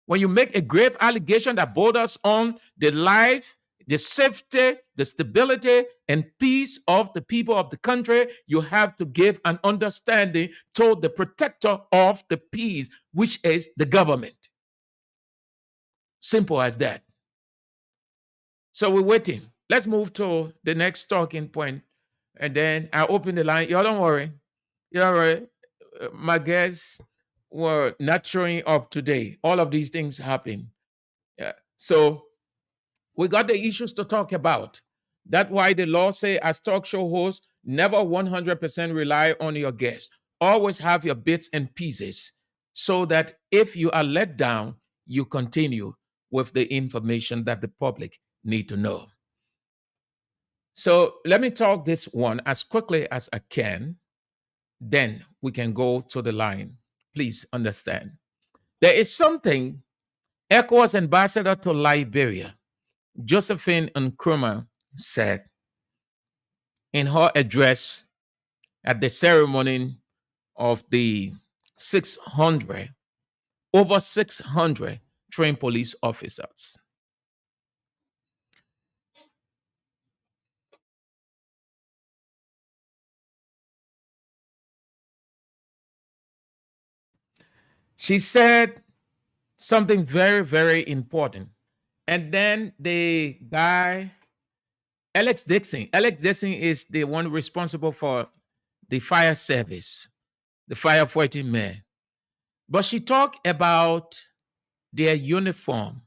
When you make a grave allegation that borders on the life, the safety, the stability, and peace of the people of the country, you have to give an understanding to the protector of the peace, which is the government. Simple as that. So we're waiting. Let's move to the next talking point, and then I'll open the line. Y'all don't worry. My guests were not showing up today. All of these things happen. Yeah. So we got the issues to talk about. That's why the law say, as talk show host, never 100% rely on your guests. Always have your bits and pieces so that if you are let down, you continue with the information that the public need to know. So let me talk this one as quickly as I can. Then we can go to the line. Please understand. There is something ECOWAS ambassador to Liberia, Josephine Nkrumah, said in her address at the ceremony of the 600, over 600 trained police officers. She said something very, very important. And then the guy, Alex Dixon is the one responsible for the fire service, the firefighting man. But she talked about their uniform,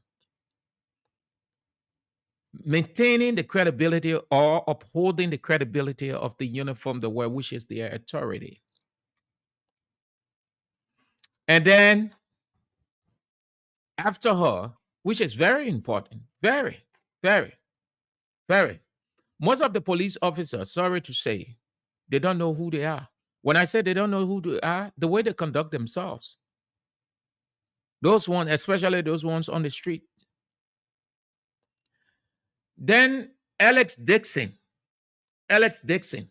maintaining the credibility or upholding the credibility of the uniform they wear, which is their authority. And then after her, which is very important, very, very, very. Most of the police officers, sorry to say, they don't know who they are. When I say they don't know who they are, the way they conduct themselves. Those ones, especially those ones on the street. Then Alex Dixon. Alex Dixon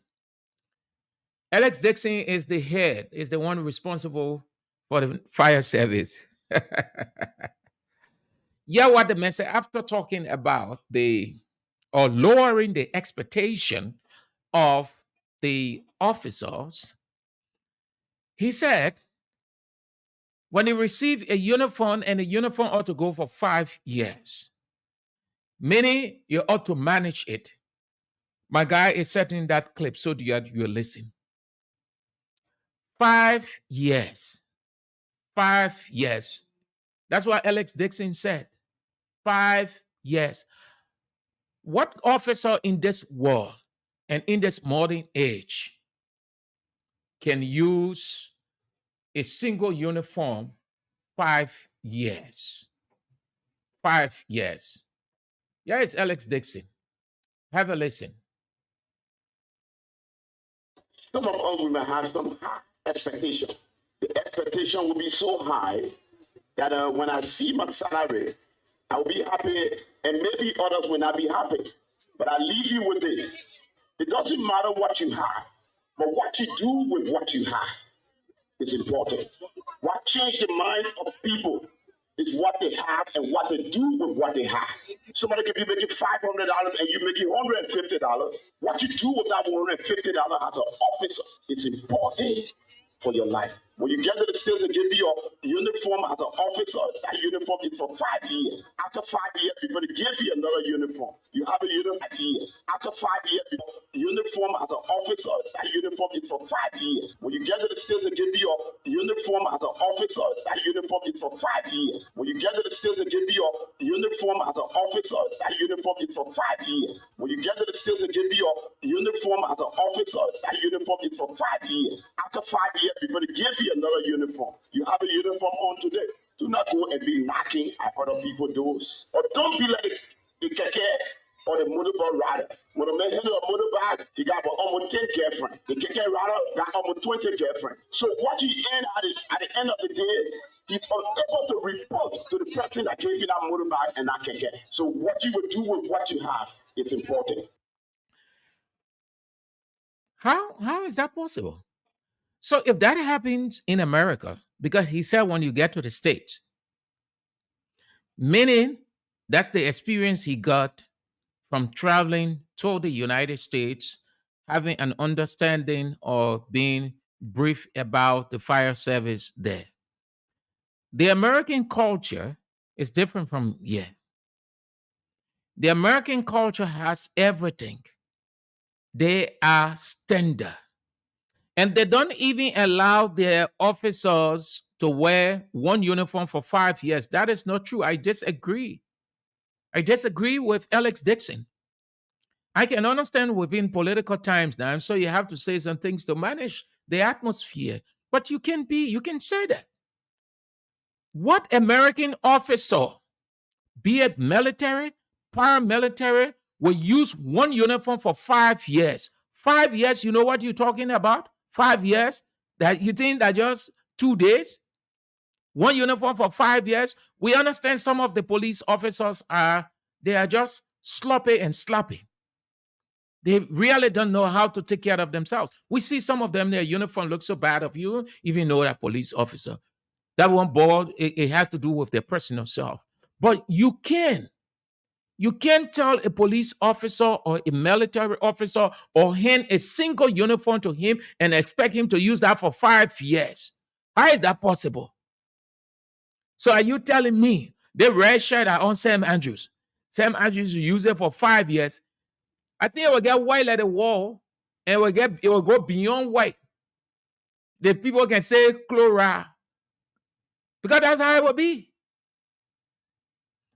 is the head, is the one responsible for the fire service. Yeah, what the man said after talking about the or lowering the expectation of the officers, he said when he received a uniform, and a uniform ought to go for 5 years, meaning you ought to manage it. My guy is setting that clip so that you listen. 5 years. 5 years. That's what Alex Dixon said. 5 years. What officer in this world and in this modern age can use a single uniform 5 years? 5 years. Here is Alex Dixon. Have a listen. Some of us will have some high expectation. The expectation will be so high that when I see my salary, I will be happy, and maybe others will not be happy. But I leave you with this. It doesn't matter what you have, but what you do with what you have is important. What changed the mind of people is what they have and what they do with what they have. Somebody can be making $500 and you making $150. What you do with that $150 as an officer is important for your life. When you get to the sales, they give you a uniform as an officer. That uniform is for 5 years. After 5 years, before they give you another uniform, you have a uniform for 5 years. After 5 years, uniform as an officer, that uniform is for 5 years. When you get to the sales, they give you a uniform as an officer. That uniform is for 5 years. When you get to the sales, they give you a uniform as an officer. That uniform is for 5 years. When you get to the sales, they give you a uniform as an officer. That uniform is for 5 years. After 5 years, before they give you another uniform, you have a uniform on today. Do not go and be knocking at other people's doors. Or don't be like the keke or the motorbike rider. When a man has a motorbike, he got almost 10 girlfriends. The keke rider got almost 20 girlfriends. So what you end at the end of the day, he's unable to report to the person that gave you that motorbike and that keke. So what you will do with what you have is important. How is that possible? So if that happens in America, because he said when you get to the States, meaning that's the experience he got from traveling to the United States, having an understanding or being brief about the fire service there. The American culture is different from here. The American culture has everything. They are standard. And they don't even allow their officers to wear one uniform for 5 years. That is not true. I disagree. I disagree with Alex Dixon. I can understand within political times now, so you have to say some things to manage the atmosphere. But you can say that. What American officer, be it military, paramilitary, will use one uniform for 5 years? 5 years, you know what you're talking about? 5 years? That you think that just 2 days? One uniform for 5 years? We understand some of the police officers they are just sloppy and sloppy. They really don't know how to take care of themselves. We see some of them, their uniform looks so bad of you, even though that police officer. That one board, it has to do with their personal self. But you can't tell a police officer or a military officer or hand a single uniform to him and expect him to use that for 5 years. How is that possible? So are you telling me the red shirt are on Sam Andrews? Sam Andrews use it for 5 years. I think it will get white at the wall, and it will go beyond white. The people can say chloride, because that's how it will be.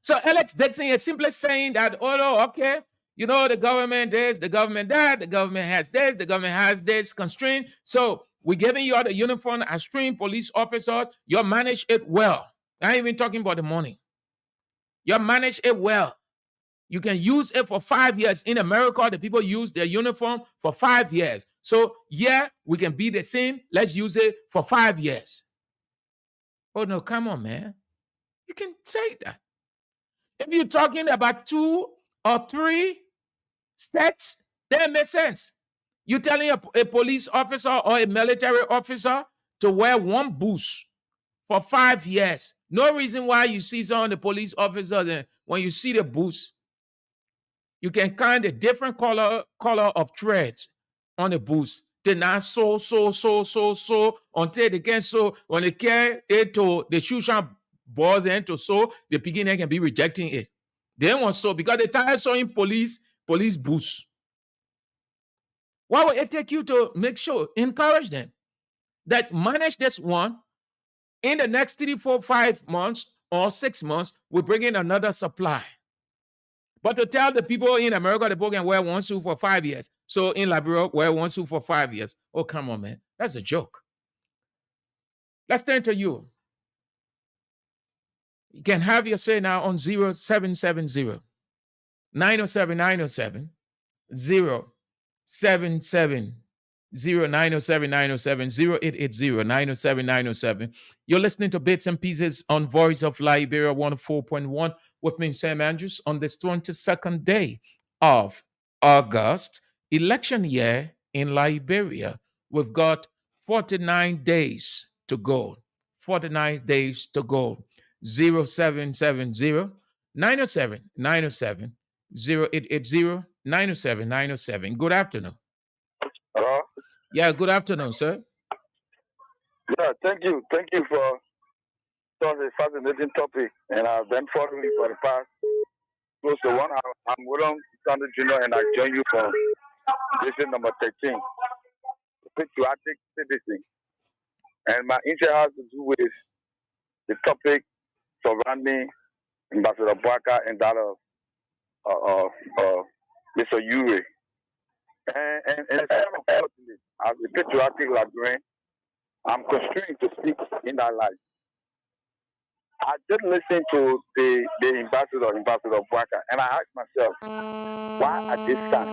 So Alex Dixon is simply saying that, oh no, okay, the government this, the government that, the government has this, the government has this constraint. So we're giving you all the uniform as trained police officers. You manage it well. I ain't even talking about the money. You manage it well. You can use it for 5 years. In America, the people use their uniform for 5 years. So, yeah, we can be the same. Let's use it for 5 years. Oh, no, come on, man. You can say that. If you're talking about 2 or 3 sets, that makes sense. You're telling a police officer or a military officer to wear one boots for 5 years. No reason why you see some of the police officers, and when you see the boots, you can kind of different color of threads on the boots. They not so until they can sew. When they carry it to the shoe shop boys and to sew, the beginner can be rejecting it. They don't want sew because they tired sewing police boots. Why would it take you to make sure, encourage them that manage this one in the next 3, 4, 5 months or 6 months, we bring in another supply. But to tell the people in America, the people can wear one suit for 5 years. So in Liberia, wear one suit for 5 years. Oh, come on, man. That's a joke. Let's turn to you. You can have your say now on 0770 907 907 0770 907 907 0880 907 907. You're listening to Bits and Pieces on Voice of Liberia 104.1 with me, Sam Andrews, on this 22nd day of August, election year in Liberia. We've got 49 days to go. 49 days to go. 0770 907 907 0880 907 907. Good afternoon. Hello? Yeah, good afternoon, sir. Yeah, thank you. Thank you for such a fascinating topic. And I've been following you for the past close to 1 hour. I'm William Sanders Jr. and I join you from station number 13, Patriotic Citizen. And my interest has to do with the topic surrounding Ambassador Bwaka and that of Mr. Ure. And it's kind of unfortunate. As a patriotic Liberian, I'm constrained to speak in that light. I did listen to the Ambassador Bwaka, and I asked myself, why at this time?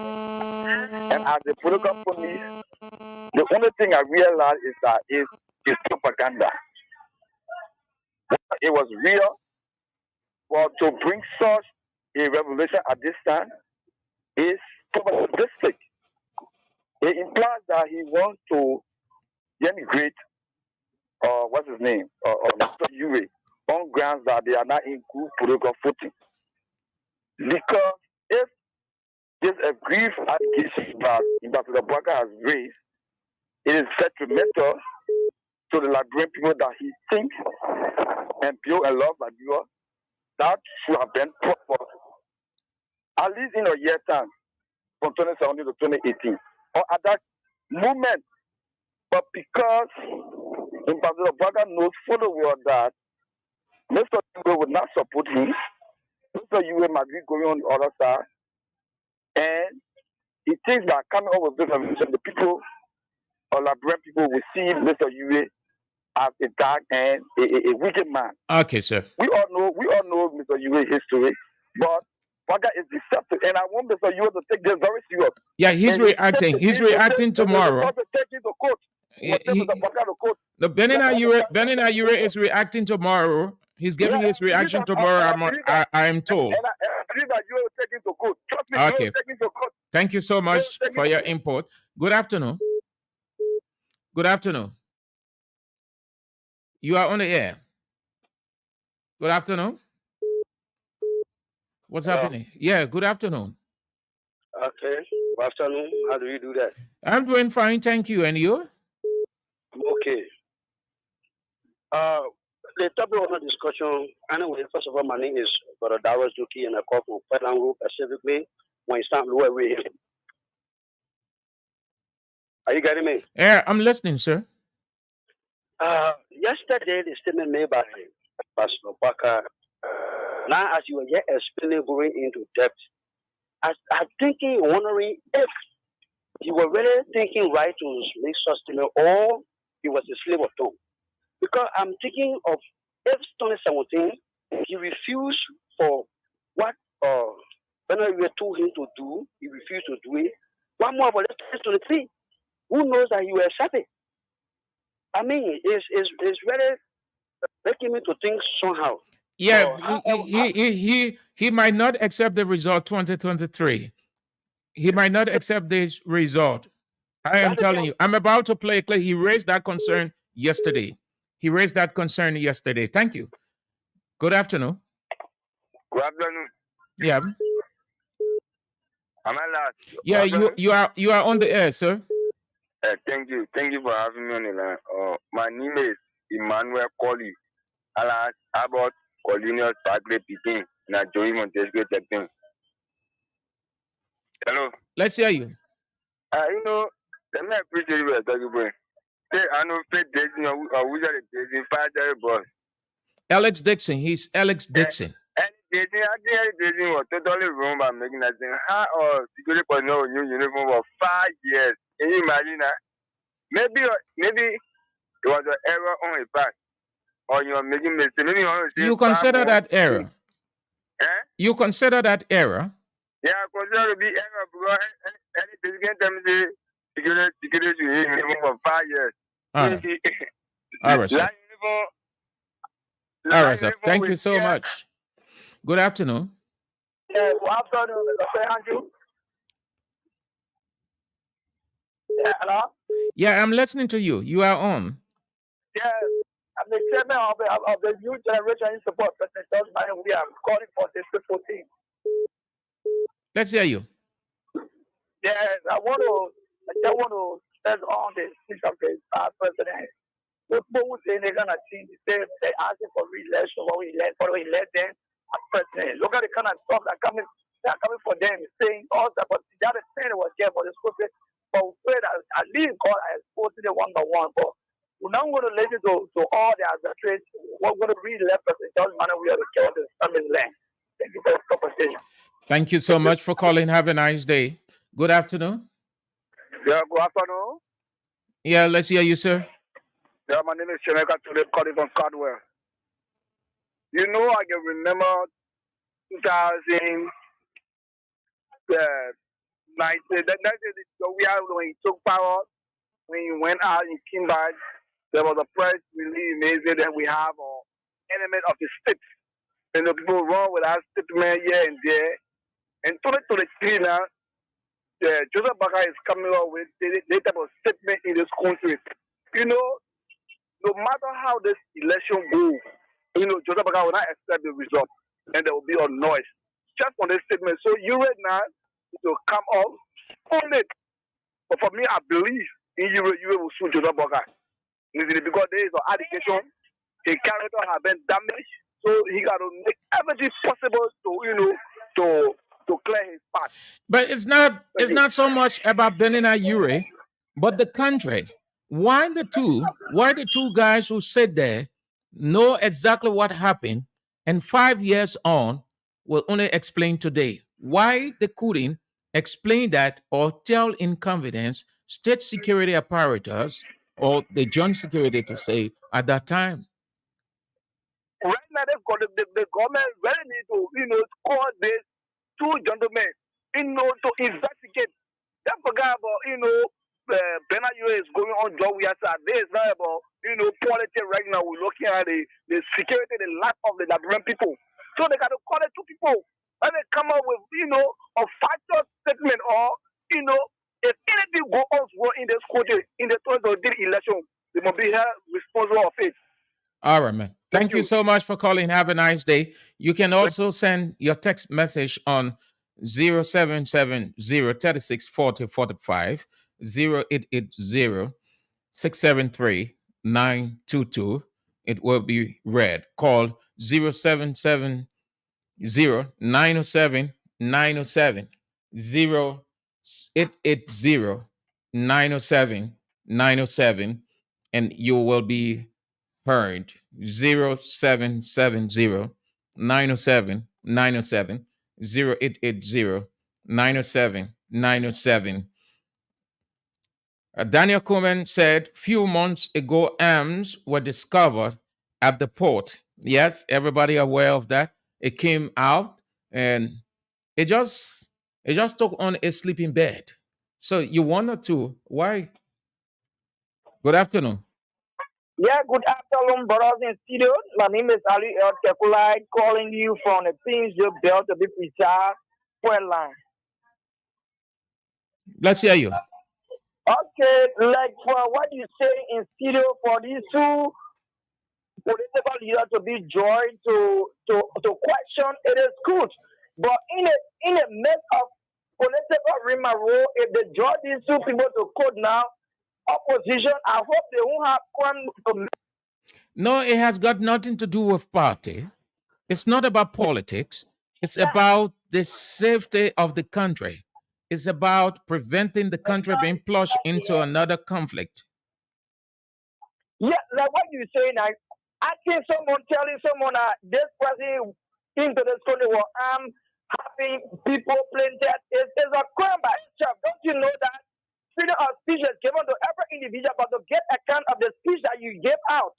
And as a political police, the only thing I realized is that it's propaganda. It was real, but to bring such a revelation at this time is propagandistic. It implies that he wants to denigrate, what's his name, Mr. Ure, on grounds that they are not in good political footing. Because if there's a grief allegation that Ambassador Bwaka has raised, it is detrimental to the Liberian people that he thinks and build and love Liberia. That should have been proper, at least in a year time, from 2017 to 2018, or at that moment. But because Ambassador Bwaka knows full well that Mr. Ure would not support him, Mr. Yue might be going on the other side, and he thinks that coming up with this revolution, the people or Liberian people will see Mr. Yue as a dark and a wicked man. Okay, sir. We all know Mr. Yue's history, but Baga is deceptive, and I want Mr. Yue to take this very serious. Yeah, he's reacting. He's reacting tomorrow. The Benin Ayure is reacting tomorrow. He's giving his reaction tomorrow. I am told. Okay. Thank you so much for your input. Good afternoon. Good afternoon. You are on the air. Good afternoon. What's happening? Yeah, good afternoon. Okay. Good afternoon. How do you do that? I'm doing fine, thank you. And you? Okay. The topic of the discussion, anyway, first of all, my name is Brother Dawes Duki, and I call from Federal Group, specifically when it's time to lower way. Are you getting me? Yeah, I'm listening, sir. Yesterday, the statement made by Pastor Baka, now as you were yet explaining, going into depth, I'm thinking, wondering if you were really thinking right to make such statement, or he was a slave of tongue. Because I'm thinking of if 2017, he refused for what when we told him to do, he refused to do it. One more about 2023. Who knows that he will accept it? I mean, it's really making me to think somehow. Yeah, he might not accept the result 2023. He might not accept this result. I am telling you. I'm about to play a clip. He raised that concern yesterday. Thank you. Good afternoon. Good afternoon. Yeah. Am I loud? Yeah, you are on the air, sir. Thank you for having me on the line. My name is Emmanuel Colley. Alas, about Colonial Sacred Peking, Najoi Montesquieu Techin. Hello. Let's hear you. Let me appreciate you talking about. Say, I know Faith Dixon, or who's the Dixon, Father Boss. Alex Dixon. He's Alex Dixon. And Dixon was totally wrong by making that thing. How security personnel new uniform for 5 years? Can you imagine that? Maybe it was an error on his part. Or you're making mistake. Maybe you consider that error? You consider that error? Yeah, I consider it be error because any president tell me say security uniform for 5 years. All right, sir. All right, sir. Thank you so much. Good afternoon. Yeah, good afternoon, Mr. Andrew. Yeah, hello? Yeah, I'm listening to you. You are on. Yeah, I'm the chairman of the new generation in support President George Manneh. We are calling for this 14. Let's hear you. Yes, I want to start on the speech of the president. People who say they're gonna change, they're asking for re-election, for we elect them as president. Look at the kind of stuff that coming for them, saying all that, but the other thing was there for the school. But we pray that at least God has posted it one by one. But we're not going to let it go to all the administrators. We're going to re-elect President George Manneh. We are the care of the family's land. Thank you for the conversation. Thank you so much for calling. Have a nice day. Good afternoon. Yeah, good afternoon. Yeah, let's hear you, sir. Yeah, my name is Chemeka Tulip, calling from Cardwell. I can remember 2019, when he took power, when he went out in Kimberley, there was a press release amazing that we have an element of the state. And the people run with that statement here and there. And 2023 now, Joseph Baka is coming up with the type of statement in this country. No matter how this election goes, Joseph Baka will not accept the result, and there will be a noise just on this statement. So you right now will come up on it. But for me, I believe in you will sue Joseph Baka because there is an allegation, his character has been damaged, so he got to make everything possible to clear his path. But it's not so much about Benin Ayure, but the country. Why the two guys who sit there know exactly what happened, and 5 years on, will only explain today why they couldn't explain that or tell in confidence state security apparatus or the joint security to say at that time. Right now, the government really need to, call these two gentlemen, to investigate. Don't forget about, Benayo is going on job. We are saying this is not about, politics right now. We're looking at the security, the lack of the Liberian people. So they got to call the two people and they come up with, a factual statement or, if anything goes on in this country, in the 2023 election, they must be held responsible of it. All right, man. Thank you so much for calling. Have a nice day. You can also send your text message on 0770 36 40 45, 0880 673 922. It will be read. Call 0770 907 907, 0880 907 907, and you will be heard. 0770 907 907, 0880 907 907. Daniel Komen said few months ago arms were discovered at the port. Yes, everybody aware of that. It came out and it just took on a sleeping bed. So you wanted to why? Good afternoon. Yeah, good afternoon, brothers in studio. My name is Ali El Tekulai, calling you from the things you built to be precise line. Let's hear you. Okay, like for what you say in studio for these two political leaders to be joined to question, it is good. But in a midst of political rigmarole, if they join these two people to court now, opposition, I hope they won't have one. No, it has got nothing to do with party. It's not about politics. It's about the safety of the country. It's about preventing the country being plunged into another conflict. Yeah, like what you say now. I think someone telling someone that this person into this country will having people playing that is a crime by itself. Don't you know that freedom of speech is given to every individual, but to get account of the speech that you gave out.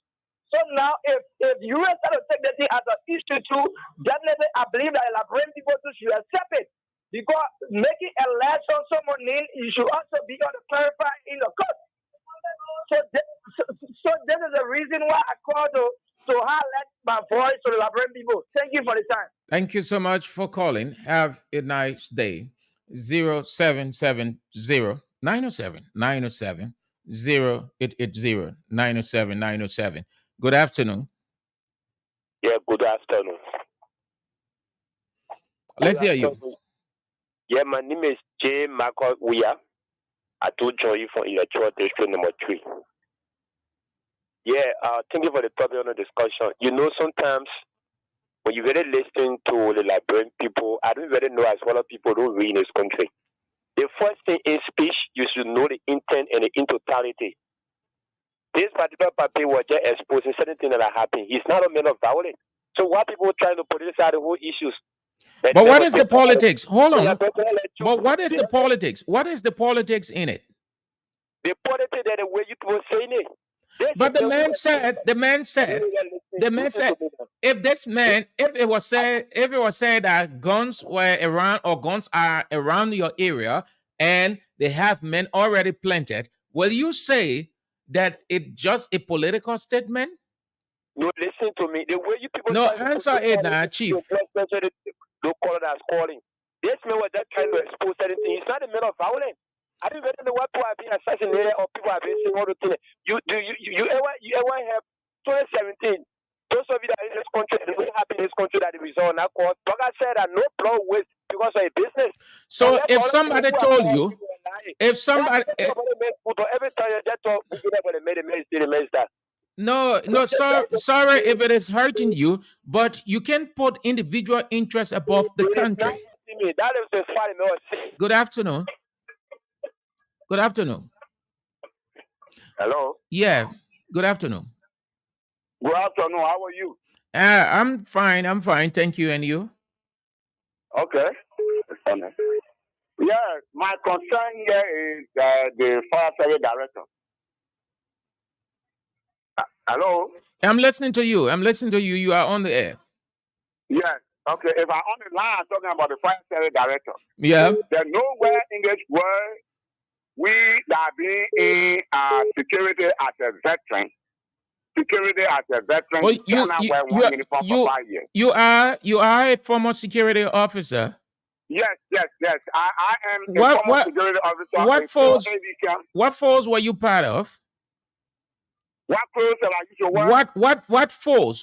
So now, if you are to take the thing as an issue too, definitely I believe that Liberian people too should accept it. Because making a lash on someone name, you should also be able to clarify in the court. So this is the reason why I called to highlight my voice to the Liberian people. Thank you for the time. Thank you so much for calling. Have a nice day. 0770 907 907, 0880 907 907. Good afternoon. Yeah, good afternoon. Let's hear you. Yeah, my name is J. Marco Uya. I do join you from Electoral District number 3. Yeah, thank you for the topic on the discussion. You know, sometimes when you really listen to the Liberian people, I don't really know as well as people don't read in this country. The first thing in speech, you should know the intent and the in totality. This particular paper was just exposing certain things that are happening. He's not a man of violence. So why people trying to politicize the whole issues? But what is the politics? Hold on. But what is the politics? What is the politics in it? The politics that the way you were saying it. But the man said, if it was said that guns were around or guns are around your area and they have men already planted, will you say that it's just a political statement? No, listen to me. The way you people answer it now, Chief. Don't call it as calling. This man was just trying to expose certain things. He's not a man of violence. I don't even know what people have been assassinated or people have been saying all the things. You ever have 2017? Those of you that are in this country, it will happen in this country that the result not called. Like I said, that no blood waste because of a business. So if somebody told you, if somebody every time you just talk, they made that. No, sorry if it is hurting you, but you can put individual interests above the country. Good afternoon. Good afternoon. Hello. Yeah. Good afternoon. Good afternoon. How are you? I'm fine. Thank you. And you? Okay. Yeah, my concern here is the fire service director. Hello? I'm listening to you. I'm listening to you. You are on the air. Yes. Okay. If I'm on the line, I'm talking about the fire service director. Yeah. There's nowhere in this world we that being in security as a veteran. Security as a veteran. Oh, cannot wear one uniform for 5 years. You are a former security officer. Yes. I am a former security officer. What force were you part of? What force that I used to work?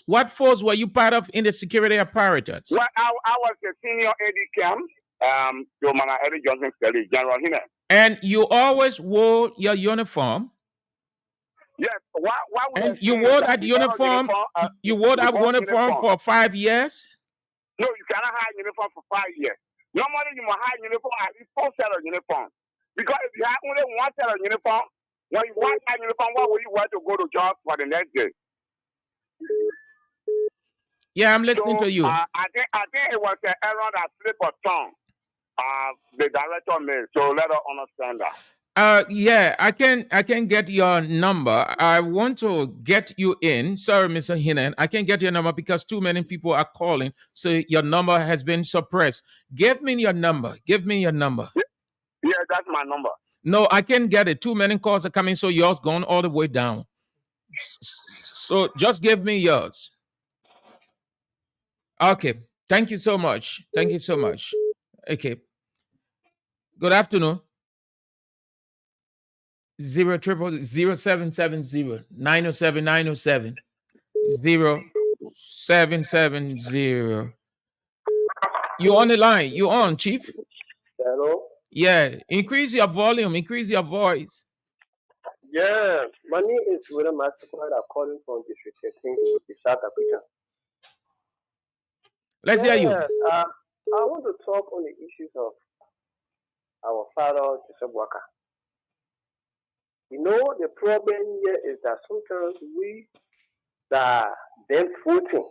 What force were you part of in the security apparatus? Well, I was a senior AD to Mana Eddie Johnson Kelly, General Hine. And you always wore your uniform? Yes. Why and you wore that uniform? You wore that uniform for 5 years? No, you cannot hire uniform for 5 years. Normally, you must hire uniform at least 4 set of uniform. Because if you have only 1 set of uniform, when you want that uniform, what will you want to go to job for the next day? Yeah, I'm listening to you. I think it was an error that slipped a tongue. The director made. So let us understand that. Yeah, I can get your number. I want to get you in. Sorry, Mr. Hinen. I can't get your number because too many people are calling. So your number has been suppressed. Give me your number. Give me your number. Yeah, that's my number. No, I can't get it. Too many calls are coming, so yours going all the way down. So just give me yours. Okay. Thank you so much. Thank you so much. Okay. Good afternoon. 0770 907 907 0770. You on the line? You on, Chief? Hello? Yeah. Increase your volume. Increase your voice. Yeah. My name is William Mastercard. I'm calling from District 13, South Africa. Let's hear you. I want to talk on the issues of our father, Joseph Waka. You know, the problem here is that sometimes we are then voting,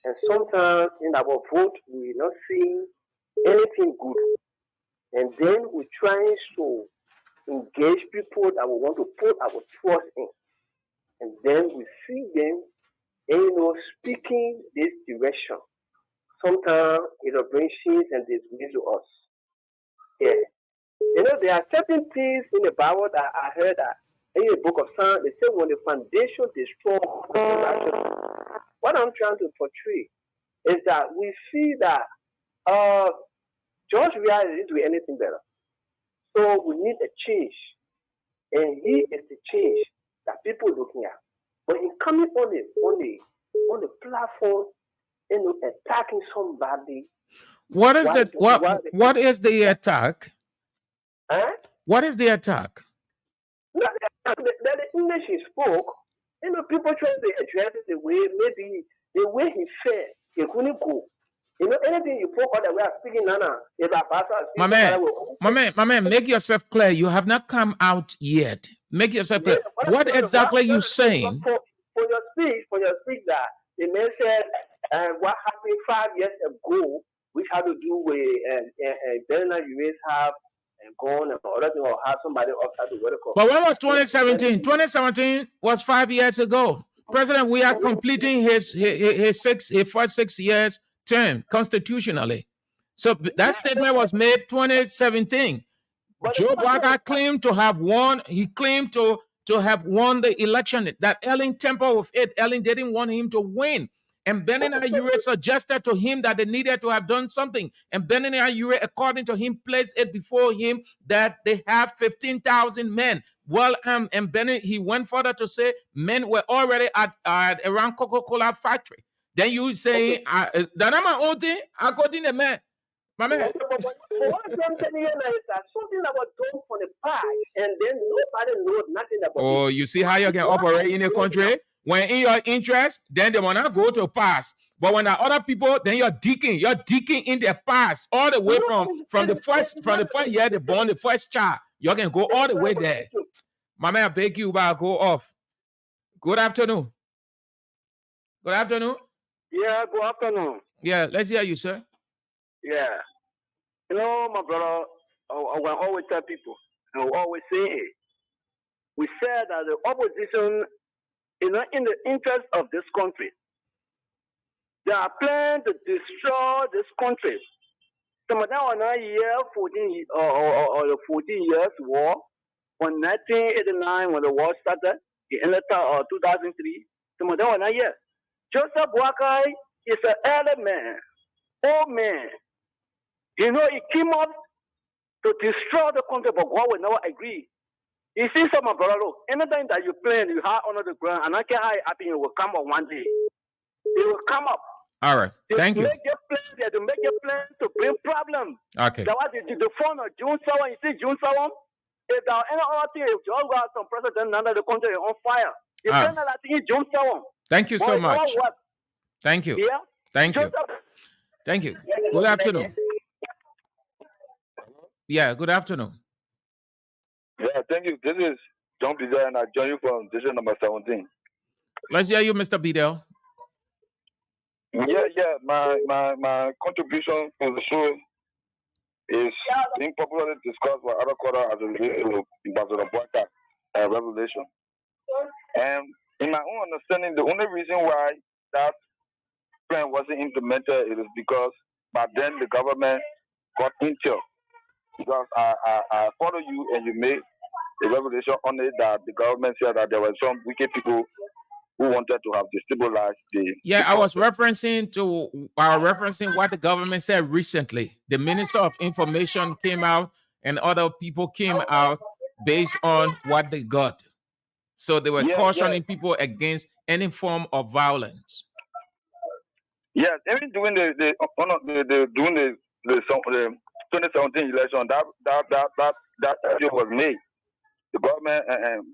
and sometimes in our vote we're not seeing anything good. And then we're trying to engage people that we want to put our trust in. And then we see them, speaking this direction. Sometimes it brings shame and disgrace to us. Yeah. There are certain things in the Bible that I heard that in the book of Psalms, they say when the foundation destroys, what I'm trying to portray is that we see that George Weah didn't do anything better. So we need a change. And he is the change that people are looking at. But in coming on the platform, attacking somebody. What is what is the attack? Huh? What is the attack? The English he spoke, people try to address it the way maybe the way he said it couldn't go. Anything you put on the way of speaking, Nana, if a pastor. My man, make yourself clear. You have not come out yet. Make yourself clear. What exactly are you saying? For your speech, that the man said, what happened 5 years ago, which had to do with Bernard U.S. have and gone and other thing, or have somebody else had to work. But when was 2017? 2017 was 5 years ago. President, we are completing his first 6 years term constitutionally. So that statement was made 2017. Joe Biden claimed to have won. He claimed to have won the election. That Ellen tempered with it. Ellen didn't want him to win. And Benin Ayure suggested to him that they needed to have done something. And Benin Ayure, according to him, placed it before him that they have 15,000 men. Well, and Benin, he went further to say men were already at around Coca-Cola factory. Then you say, "Danama Oti, according to man." My man. But what I'm telling you now is that something that was done for the past, and then nobody knows nothing about it. Oh, you see how you can operate in a country? When in your interest, then they will not go to pass. But when there are other people, then you're digging in the past, all the way from the first year they born the first child. You can go all the way there. My man, I beg you, but go off. Good afternoon. Good afternoon. Yeah, good afternoon. Yeah, let's hear you, sir. Yeah. You know, my brother, I will always tell people, and I will always say it. We said that the opposition is not in the interest of this country. They are planning to destroy this country. Some of them are not here 14 or the 14 years war. From 1989 when the war started, the end of 2003, some of them are not here. Joseph Boakai is an elder man, old man. You know, he came up to destroy the country, but God will never agree. You see, some of brother, look, anything that you plan, you have under the ground, and I don't care how it happens, it will come up one day. It will come up. All right. Thank you. Make your plan, to make your plan to bring problems. Okay. That was the phone of June 7. You see, June 7, if there are any other thing, if you all got some president under the country on fire, you plan that thing June 7. Thank you so much. Thank you. Yeah? Thank you. Thank you. Good afternoon. Yeah, good afternoon. Yeah, thank you. This is John Bidel, and I join you from station number 17. Let's hear you, Mr. Bidel. Yeah. My contribution to the show is being popularly discussed by other quarter as a related to Ambassador Boakai revelation. And in my own understanding, the only reason why that plan wasn't implemented is because by then the government got intel. Because I follow you and you made a revelation on it that the government said that there were some wicked people who wanted to have destabilized the. Yeah, I was referencing what the government said recently. The Minister of Information came out and other people came out based on what they got. So they were cautioning people against any form of violence. Yes, even during the 2017 election, that deal was made. The government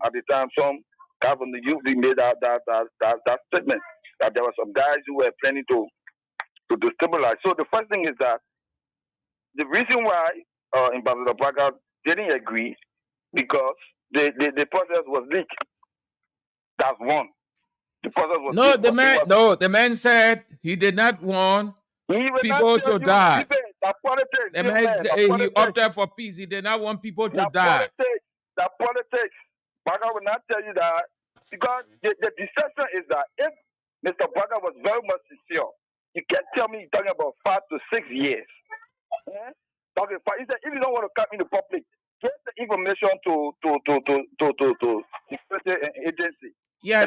at the time, some guys from the youth made that statement that there were some guys who were planning to destabilize. So the first thing is that the reason why Ambassador Boakai didn't agree because the process was leaked. That's one. The process was leaked. The man said he did not want people to die. The man said he opted for peace. He did not want people to die. The politics. Boakai will not tell you that because the deception is that if Mr. Boakai was very much sincere, you can't tell me he's talking about 5 to 6 years. He said if you don't want to come in the public, get the information to the agency. Yeah.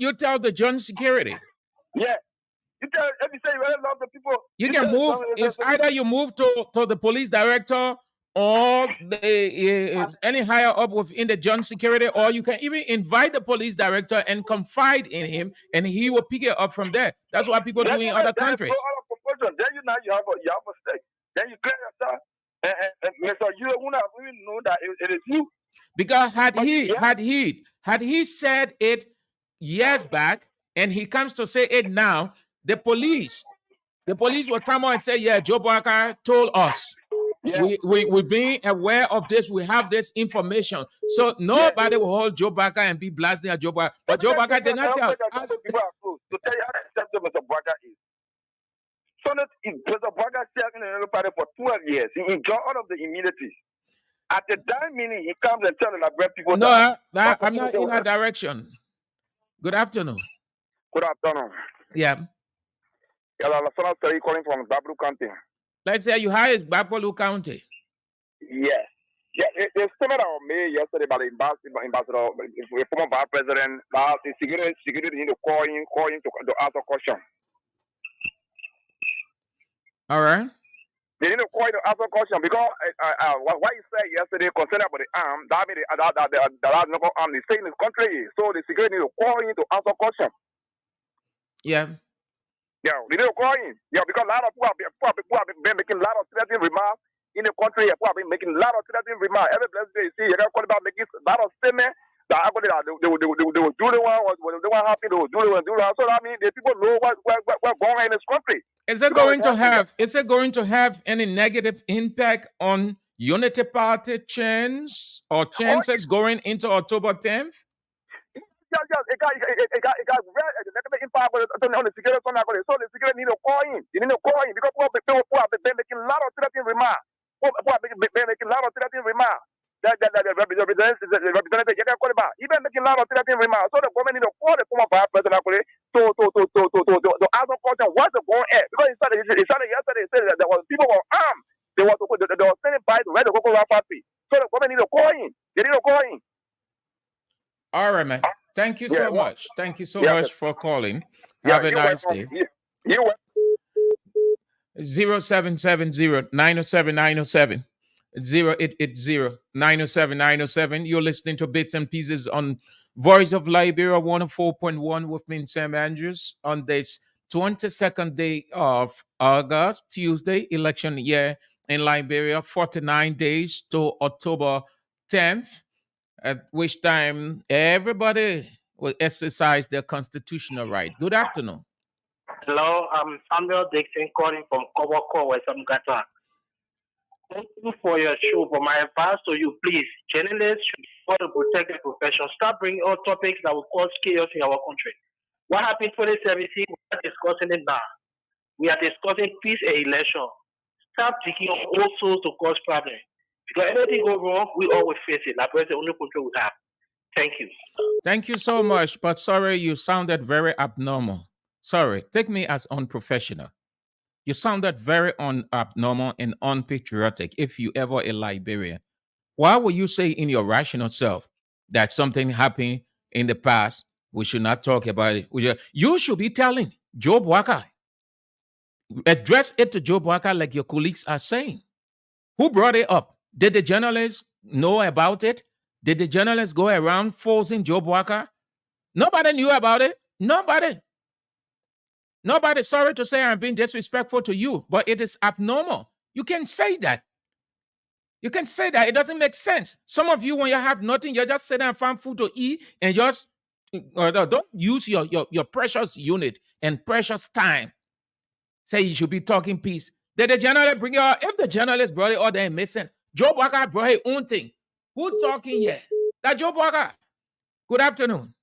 You tell the joint security. Yeah. You tell if you say you really love the people. You can move. It's either you move to the police director or any higher up within the joint security, or you can even invite the police director and confide in him, and he will pick it up from there. That's what people do in other countries. Then you have a stake. Then you clear yourself, and you don't even know that it is you. Because had he said it years back, and he comes to say it now, the police will come on and say, "Yeah, Joe Boakai told us." Yeah. We being aware of this, we have this information. So nobody will hold Joe Boakai and be blasting at Joe Boakai. But Joe Boakai did not tell us. To tell you how acceptable Mr. Boakai is. So that Mr. Boakai served in the party for 12 years. He enjoyed all of the immunities. At the time meeting, he comes and tells the Liberian people I'm not in that direction. Good afternoon. Good afternoon. Yeah. I'm calling from Bablu County. Let's say you hired Babolu County. Yes. Yeah, the statement I made yesterday by the ambassador, the former vice president, about the security in the calling to ask a question. All right. They need to call to ask a question because what you said yesterday concerning about the arm, that means that has no arm is staying in the country. So the security need to call in to ask a question. Yeah. Yeah, they need to call in. Yeah, because a lot of people have been making a lot of threatening remarks in the country. People have been making a lot of threatening remarks. Every blessed day, you see, you're going about making a lot of statements that they will do the one, when they want happy, they will do the one. So I mean, the people know what's going on in this country. Is it going to have any negative impact on Unity Party chances going into October 10th? it got very impact on the security. So the security need to call in. You need to call in because people have been making a lot of threatening remarks. People have been making a lot of threatening remarks. The representative, he been making a lot of threatening remarks. So the government need to call the former vice president to ask them question what's the going at. Because he said yesterday that there was people were armed. They were standing by to ready to go to factory. So the government need to call in. They need to call in. All right, man. Thank you so much. Thank you so much for calling. Have a nice day. 0770-907-907. 0880-907-907. You're listening to Bits and Pieces on Voice of Liberia 104.1 with me, Sam Andrews, on this 22nd day of August, Tuesday, election year in Liberia, 49 days to October 10th, at which time everybody will exercise their constitutional right. Good afternoon. Hello, I'm Samuel Dixon calling from Koboko, West Amgata. Thank you for your show, but my advice to you, please, journalists should try to protect the profession. Stop bringing all topics that will cause chaos in our country. What happened in 2017, we are discussing it now. We are discussing peace and election. Stop taking all souls to cause problems. Because anything go wrong, we always face it. Like, that's the only control we have. Thank you. Thank you so much, but sorry, you sounded very abnormal. Sorry, take me as unprofessional. You sounded very abnormal and unpatriotic if you ever a Liberian. Why would you say in your rational self that something happened in the past, we should not talk about it? You should be telling Joe Walker. Address it to Joe Walker like your colleagues are saying. Who brought it up? Did the journalists know about it? Did the journalists go around forcing Joe Walker? Nobody knew about it. Nobody. Sorry to say I'm being disrespectful to you, but it is abnormal. You can say that. You can say that. It doesn't make sense. Some of you, when you have nothing, you just sit there and find food to eat and just don't use your precious unit and precious time. Say you should be talking peace. Did the journalist bring it up? If the journalist brought it up, then it makes sense. Joe Walker brought his own thing. Who talking here? That Joe Walker. Good afternoon.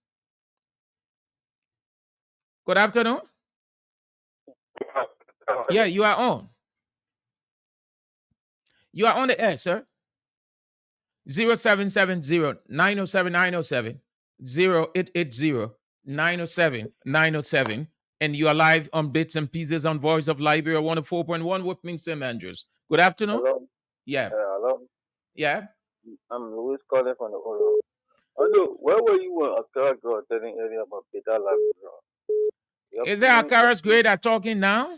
Good afternoon. Yeah, you are on. You are on the air, sir. 0770-907-907. 0880-907-907. And you are live on Bits and Pieces on Voice of Liberia 104.1 with me, Sam Andrews. Good afternoon. Hello. Yeah. Hello. Yeah. I'm Louis calling from the Oro. Hello, where were you when Akara girl telling earlier about Peter Labrador? Is there Akara's grade are talking now?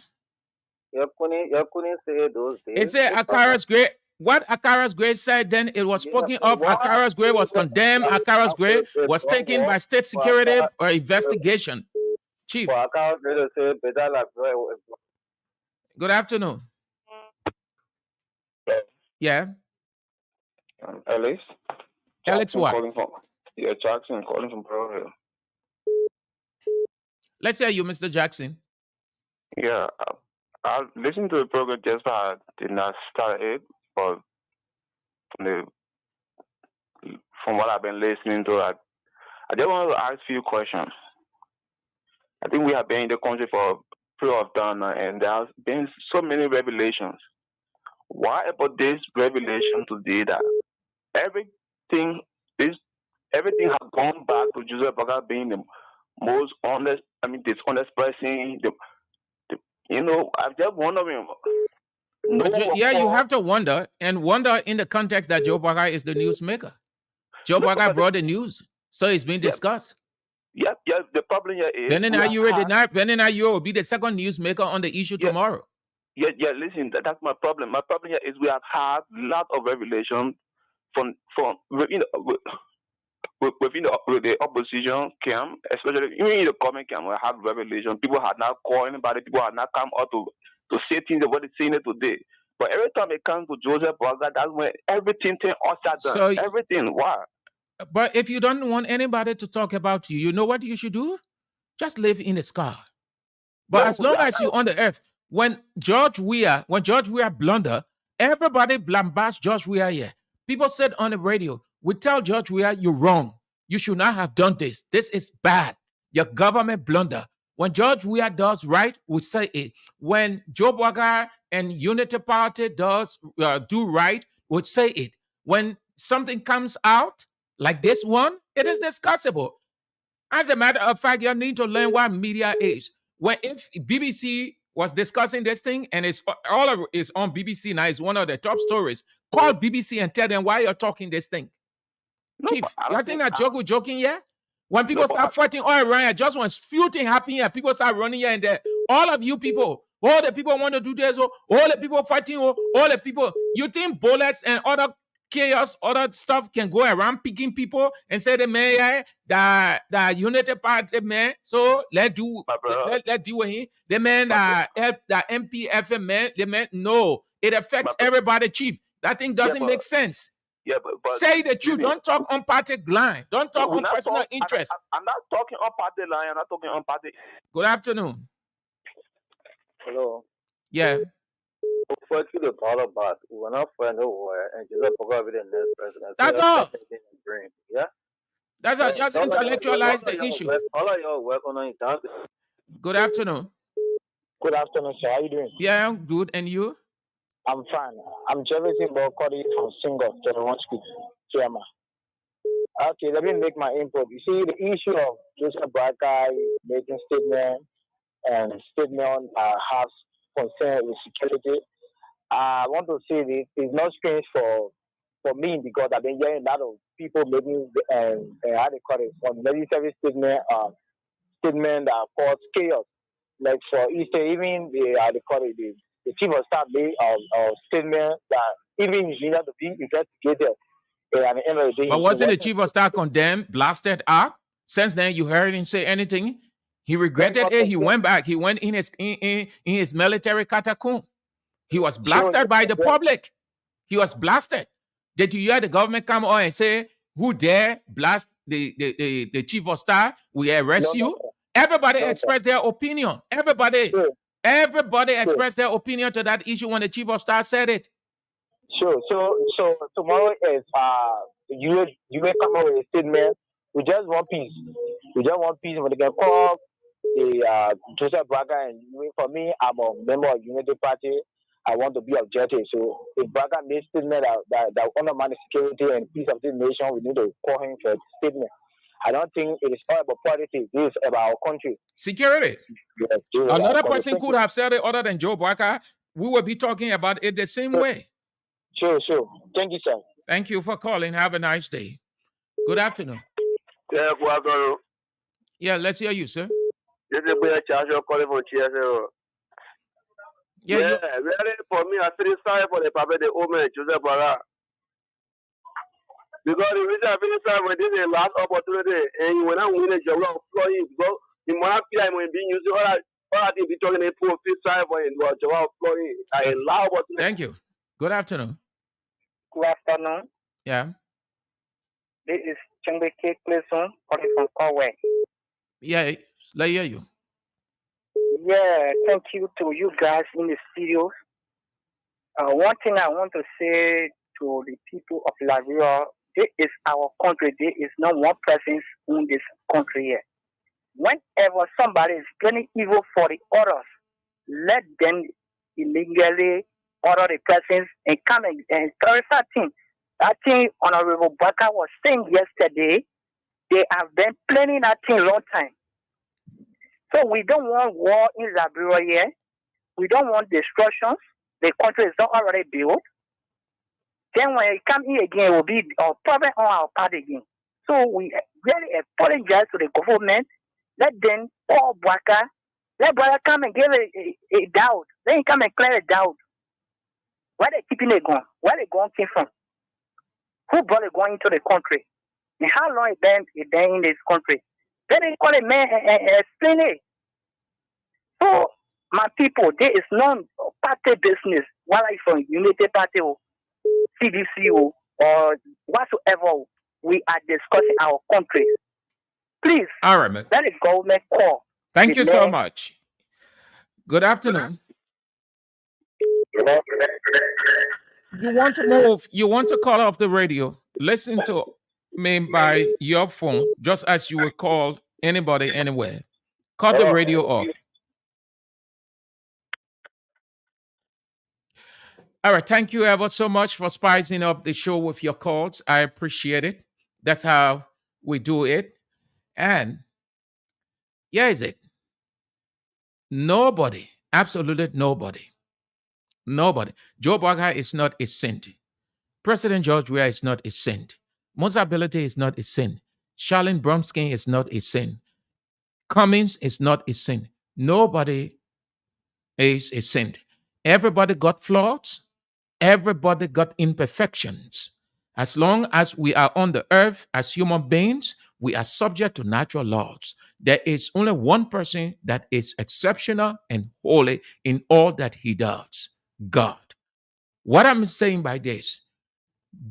You couldn't say those days. Is it Akara's grade? What Akara's grade said then, it was spoken of. Akara's grade was condemned. Akara's grade was taken by state security or investigation. Chief. Good afternoon. Yeah. Alex. Alex what? Jackson calling from Pearl. Let's hear you, Mr. Jackson. Yeah. I listened to the program just but I did not start it, but from what I've been listening to, I just want to ask a few questions. I think we have been in the country for a period of time now, and there has been so many revelations. Why about this revelation today that everything has gone back to Joseph Baga being the most honest, dishonest person, I'm just wondering. You have to wonder, and wonder in the context that Joe Baga is the newsmaker. Joe Baga brought the news, so it's being discussed. Yeah. The problem here is Benin Ayo will be the second newsmaker on the issue tomorrow. Yeah. Listen, that's my problem. My problem here is we have had a lot of revelation from within the opposition camp, especially even in the comment camp. We had revelation. People had not called anybody. People had not come out to say things about the saying it today. But every time it comes to Joseph Baga, that's when everything upside down. So, everything. Why? But if you don't want anybody to talk about you, you know what you should do? Just live in the sky. But as long as you're on the earth, when George Weah blunder, everybody lambasts George Weah here. People said on the radio, we tell George Weah, you're wrong. you should not have done this. This is bad. Your government blunder. When George Weah does right, we say it. When Joe Bugger and Unity Party does do right, we say it. When something comes out like this one, it is discussable. As a matter of fact, you need to learn what media is. When if BBC was discussing this thing and it's all of it's on BBC now, it's one of the top stories. Call BBC and tell them why you're talking this thing. No, Chief, but I you don't think think that joking here? When people no, but start fighting all around here, just when few things happen here, people start running here and there. All of you people, all the people want to do this, all the people fighting, all the people. You think bullets and other chaos, other stuff can go around picking people and say the man, yeah, the Unity Party man. So let's do with him. The man that help the MPF man, the man. No, it affects everybody, Chief. That thing doesn't make sense. Yeah, but say the truth. Don't talk on party line. Don't talk on personal interest. I'm not talking on party line. I'm not talking on party. Good afternoon. Hello. Yeah. Firstly, the call about we're not friends over and just probably the next president. That's all. Yeah. That's all. Just intellectualize the issue. All of y'all work on it. Good afternoon. Good afternoon, sir. How you doing? Yeah, I'm good. And you? I'm fine. I'm Jefferson Bokodi from Single, 21 Street, Chairman. Okay, let me make my input. You see, the issue of Joseph Barker making statement and statement has concern with security. I want to say this is not strange for me because I've been hearing a lot of people making how they call it from military statement that cause chaos. Like for Easter, even they call it the chief of staff made a statement that even if you have to be investigated at the end of the day. But wasn't the chief of staff condemned, blasted out? Since then, you heard him say anything? He regretted it. He went back. He went in his military catacomb. He was blasted by the public. He was blasted. Did you hear the government come on and say, who dare blast the chief of staff? We arrest you? Everybody expressed their opinion. Everybody expressed their opinion to that issue when the chief of staff said it. Sure. So tomorrow is you may come up with a statement. We just want peace. We just want peace. When they can call the Joseph Braga, and for me, I'm a member of Unity Party. I want to be objective. So if Braga made statement that undermine the security and peace of this nation, we need to call him for a statement. I don't think it is all about politics. This is about our country. Security. Another person could have said it other than Joe Barker. We will be talking about it the same way. Sure. Thank you, sir. Thank you for calling. Have a nice day. Good afternoon. Yeah, good afternoon. Yeah, let's hear you, sir. This is where Charles calling from TSL. Yeah, really, for me, I feel sorry for the Papa, the old man, Joseph Barra. Because the reason I feel sorry for this is the last opportunity, and when I win a job, I'm flowing, because the more I feel I'm being used, all I think be talking, people feel sorry for him, but job flowing, I allow opportunity. Thank you. Good afternoon. Good afternoon. Yeah. This is Chembeke Clayson calling from Conway. Yeah, let hear you. Yeah, thank you to you guys in the studio. One thing I want to say to the people of Liberia, this is our country. There is not one person in this country here. Whenever somebody is planning evil for the others, let them illegally order the persons and come and clarify things. I think Honorable Baka was saying yesterday, they have been planning that thing a long time. So we don't want war in Liberia here. We don't want destructions. The country is not already built. Then when it come here again, it will be a problem on our part again. So we really apologize to the government. Let them call Baka. Let Baka come and give a doubt. Let him come and clear a doubt. Where they keeping the gun? Where the gun came from? Who brought the gun into the country? And how long it been in this country? Then they call a man and explain it. So, my people, there is no party business, whether it's from Unity Party or CDC or whatsoever. We are discussing our country. Please, all right, man. Let the government call. Thank you so much. Good afternoon. You want to move? You want to call off the radio? Listen to me by your phone, just as you would call anybody anywhere. Cut the radio off. All right. Thank you ever so much for spicing up the show with your calls. I appreciate it. That's how we do it. And here is it. Nobody, absolutely nobody. Joe Barker is not a saint. President George Weah is not a saint. Mozability is not a sin. Charlene Bromsky is not a sin. Cummings is not a sin. Nobody is a saint. Everybody got flaws. Everybody got imperfections. As long as we are on the earth as human beings, we are subject to natural laws. There is only one person that is exceptional and holy in all that he does: God. What I'm saying by this,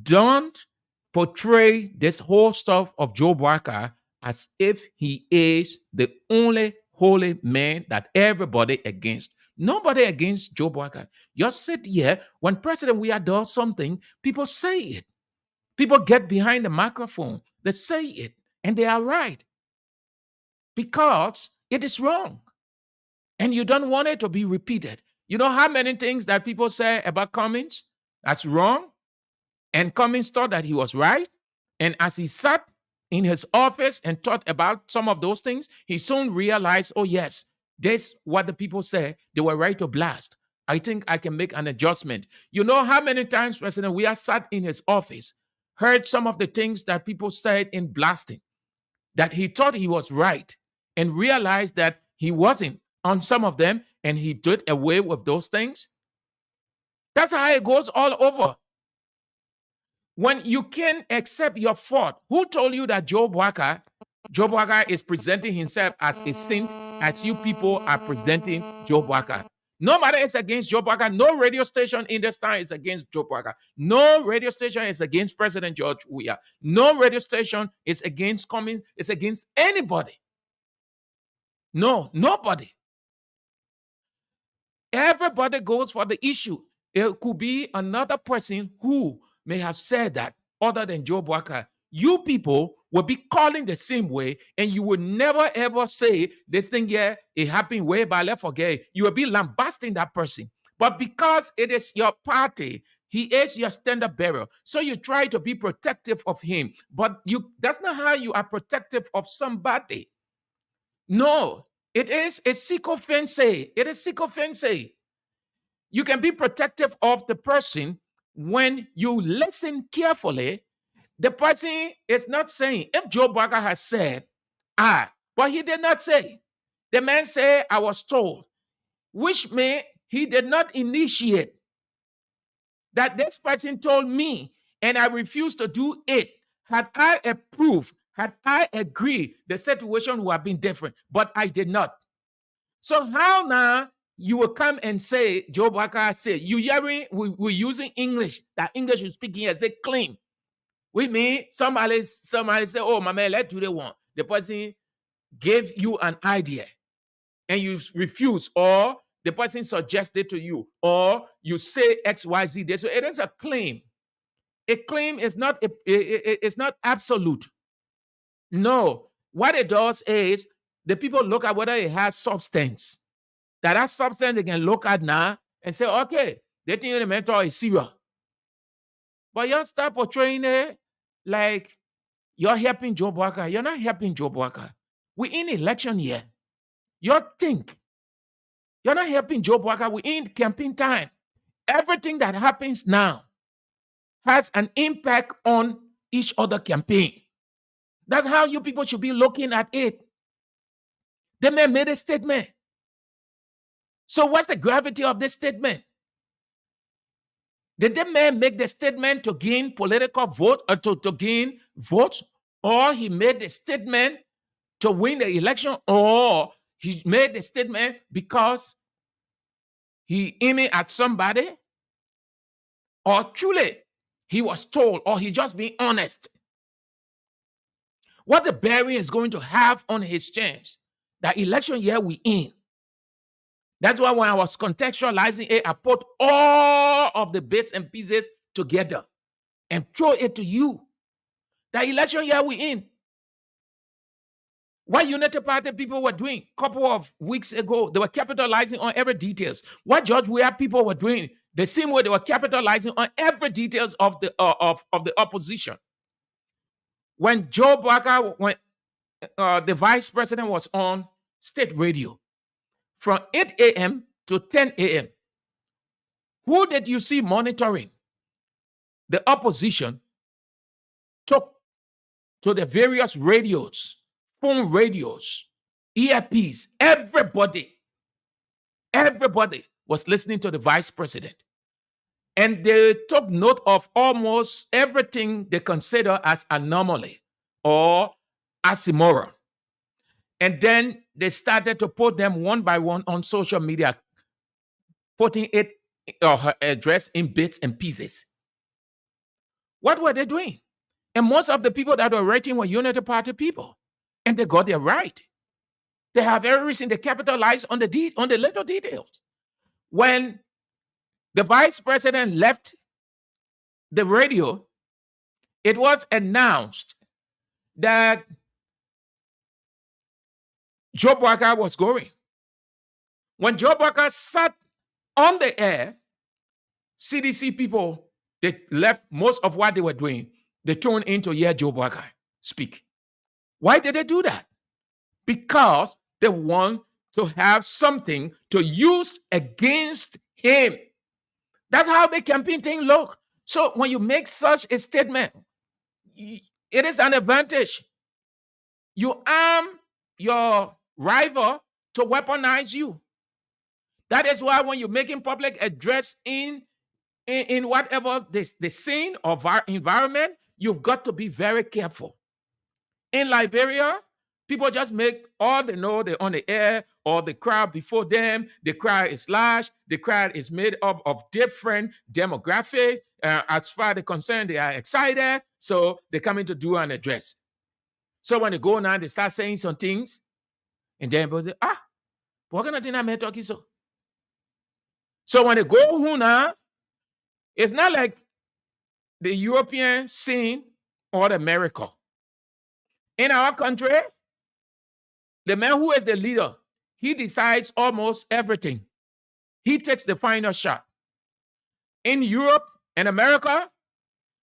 don't portray this whole stuff of Joe Barker as if he is the only holy man that everybody against. Nobody against Joe Barker. Just sit here. When President Weah does something, people say it. People get behind the microphone. They say it. And they are right. Because it is wrong. And you don't want it to be repeated. You know how many things that people say about Cummings that's wrong? And Cummings thought that he was right. And as he sat in his office and thought about some of those things, he soon realized, oh, yes, this what the people say. They were right to blast. I think I can make an adjustment. You know how many times President Weah sat in his office, heard some of the things that people said in blasting, that he thought he was right, and realized that he wasn't on some of them, and he did away with those things? That's how it goes all over. When you can accept your fault, who told you that Joe Barker is presenting himself as a saint, as you people are presenting Joe Barker? Nobody is against Joe Barker. No radio station in this time is against Joe Barker. No radio station is against President George Weah. No radio station is against Cummings. It's against anybody. No, nobody. Everybody goes for the issue. It could be another person who may have said that other than Joe Barker. You people will be calling the same way, and you will never ever say this thing here, it happened way back, let's forget. You will be lambasting that person. But because it is your party, he is your standard bearer. So you try to be protective of him. But that's not how you are protective of somebody. No, it is a sycophance. It is sycophance. You can be protective of the person when you listen carefully. The person is not saying, if Joe Barker has said, but he did not say. The man said, I was told, which means he did not initiate. That this person told me, and I refused to do it. Had I approved, had I agreed, the situation would have been different, but I did not. So how now you will come and say, Joe Barker said, you hearing, we're using English, that English you're speaking as a claim. We mean somebody say, oh, my man, let's do the one. The person gave you an idea and you refuse, or the person suggested to you, or you say X, Y, Z. This way. It is a claim. A claim is not it's not absolute. No. What it does is the people look at whether it has substance. That substance they can look at now and say, okay, they think the mentor is serious. But you start portraying it like you're helping Joe Barker. You're not helping Joe Barker. We're in election year. You think you're not helping Joe Barker. We're in campaign time. Everything that happens now has an impact on each other campaign. That's how you people should be looking at it. The man made a statement. So what's the gravity of this statement? Did the man make the statement to gain political vote or to gain votes? Or he made the statement to win the election? Or he made the statement because he aimed at somebody? Or truly he was told, or he just being honest? What the bearing is going to have on his chance, that election year we in. That's why when I was contextualizing it, I put all of the bits and pieces together and throw it to you. The election year we in. What United Party people were doing a couple of weeks ago, they were capitalizing on every details. What George Weah people were doing, the same way they were capitalizing on every details of the opposition. When Joe Barker, when the vice president was on state radio from 8 a.m. to 10 a.m., who did you see monitoring? The opposition took to the various radios, phone radios, earpiece, everybody was listening to the vice president. And they took note of almost everything they consider as anomaly or asimora. And then they started to put them one by one on social media, putting it her address in bits and pieces. What were they doing? And most of the people that were writing were Unity Party people. And they got their right. They have every reason to capitalize on the little details. When the vice president left the radio, it was announced that Joe Barker was going. When Joe Barker sat on the air, CDC people, they left most of what they were doing. They tuned in to hear Joe Barker speak. Why did they do that? Because they want to have something to use against him. That's how the campaign thing look. So when you make such a statement, it is an advantage. You arm your rival to weaponize you. That is why when you're making public address in whatever the scene or environment, you've got to be very careful. In Liberia, people just make all they know, they're on the air, or the crowd before them. The crowd is large. The crowd is made up of different demographics. As far as they're concerned, they are excited, so they're coming to do an address. So when they go now, they start saying some things, and then people say, what kind of thing am I talking so? So when they go home now, it's not like the European scene or the America. In our country, the man who is the leader, he decides almost everything. He takes the final shot. In Europe and America,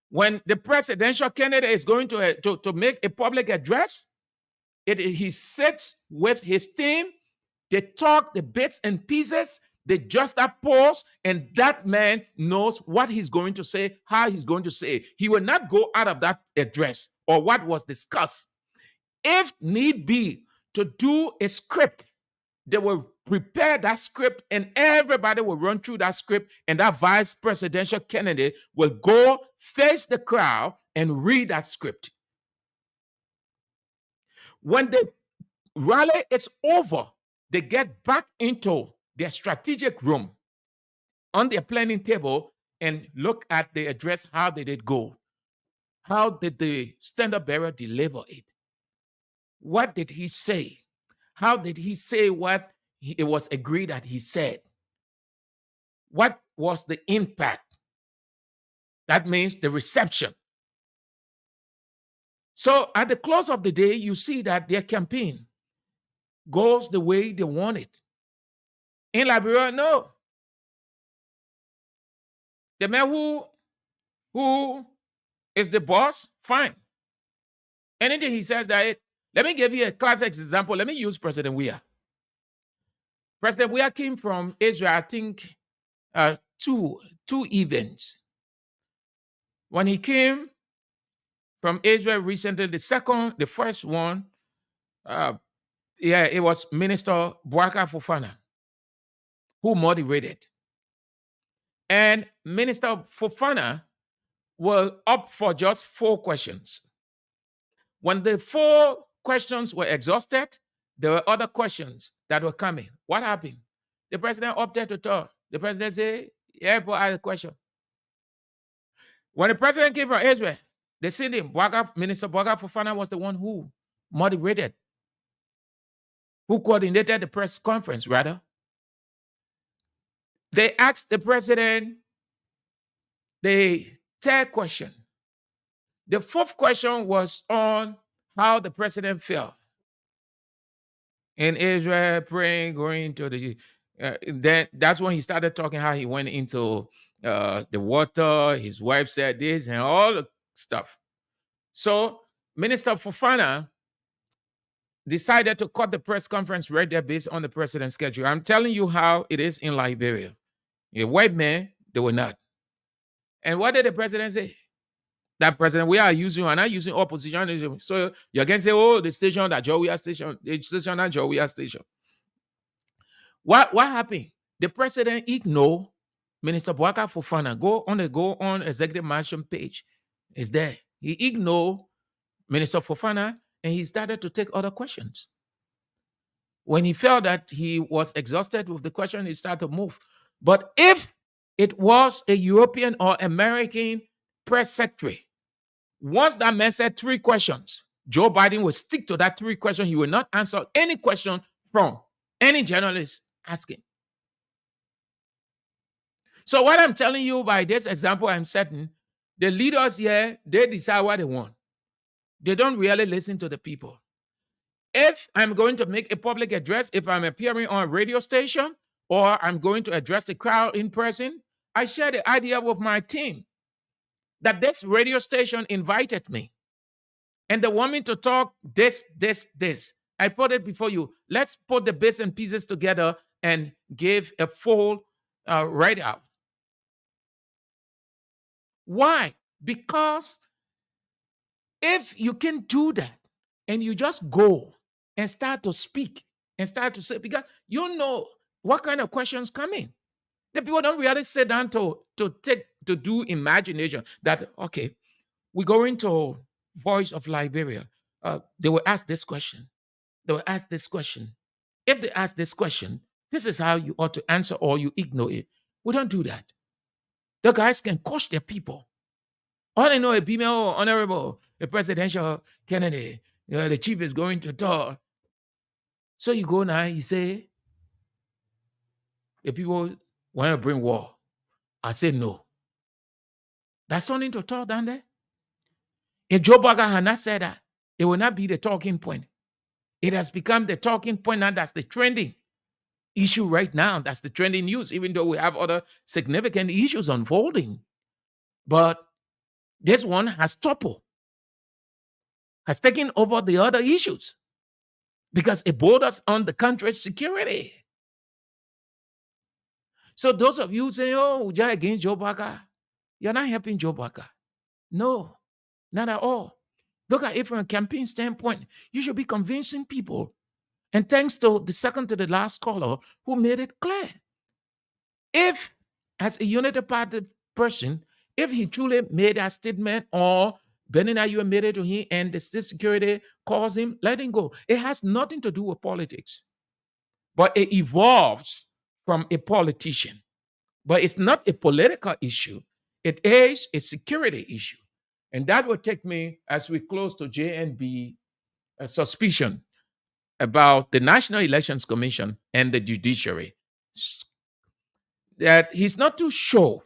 when the presidential candidate is going to make a public address, he sits with his team, they talk the bits and pieces, they just pause, and that man knows what he's going to say, how he's going to say it. He will not go out of that address or what was discussed. If need be, to do a script, they will prepare that script and everybody will run through that script, and that vice presidential candidate will go face the crowd and read that script. When the rally is over, they get back into their strategic room on their planning table and look at the address. How did it go? How did the standard bearer deliver it? What did he say? How did he say what it was agreed that he said? What was the impact? That means the reception. So at the close of the day, you see that their campaign goes the way they want it. In Liberia, no. The man who is the boss, fine. Anything he says that, let me give you a classic example. Let me use President Weah. President Weah came from Israel, I think, two events. When he came from Israel recently, the first one, it was Minister Bouaka Fofana who moderated. And Minister Fofana was up for just 4 questions. When the 4 questions were exhausted, there were other questions that were coming. What happened? The president opted to talk. The president said, yeah, but I have a question. When the president came from Israel, they said Minister Bouaka Fofana was the one who moderated, who coordinated the press conference, rather. They asked the president the 3rd question. The fourth question was on how the president felt in Israel, praying, going to the. Then that's when he started talking how he went into the water. His wife said this and all the stuff. So Minister Fofana decided to cut the press conference right there based on the president's schedule. I'm telling you how it is in Liberia. A white man, they were not. And what did the president say? That president, we are using, and not using opposition. So you can say, oh, the station that Jowia station, the station that Jowia station. What happened? The president ignored Minister Bwaka Fofana. Go on executive mansion page. It's there. He ignored Minister Fofana and he started to take other questions. When he felt that he was exhausted with the question, he started to move. But if it was a European or American press secretary, once that man said 3 questions, Joe Biden will stick to that 3 questions. He will not answer any question from any journalist asking. So what I'm telling you by this example I'm setting, the leaders here, they decide what they want. They don't really listen to the people. If I'm going to make a public address, if I'm appearing on a radio station, or I'm going to address the crowd in person, I share the idea with my team that this radio station invited me. And they want me to talk this. I put it before you. Let's put the bits and pieces together and give a full write-up. Why? Because if you can do that and you just go and start to speak and start to say, because you know what kind of questions come in. The people don't really sit down to do imagination that, okay, we go into Voice of Liberia. They will ask this question. They will ask this question. If they ask this question, this is how you ought to answer or you ignore it. We don't do that. The guys can coach their people. All they know is female honorable, a presidential candidate. The chief is going to talk. So you go now, you say, the people want to bring war. I say no. That's something to talk down there. If Joe Biden had not said that, it will not be the talking point. It has become the talking point now. That's the trending issue right now. That's the trending news, even though we have other significant issues unfolding. But this one has toppled, has taken over the other issues because it borders on the country's security. So those of you saying, oh, you're against Joe Biden, you're not helping Joe Biden. No, not at all. Look at it from a campaign standpoint. You should be convincing people. And thanks to the second to the last caller who made it clear. If, as a United Party person, if he truly made that statement or Benin made it to him and the state security calls him, let him go. It has nothing to do with politics. But it evolves from a politician. But it's not a political issue. It is a security issue. And that will take me, as we close to JNB, a suspicion about the National Elections Commission and the judiciary. That he's not too sure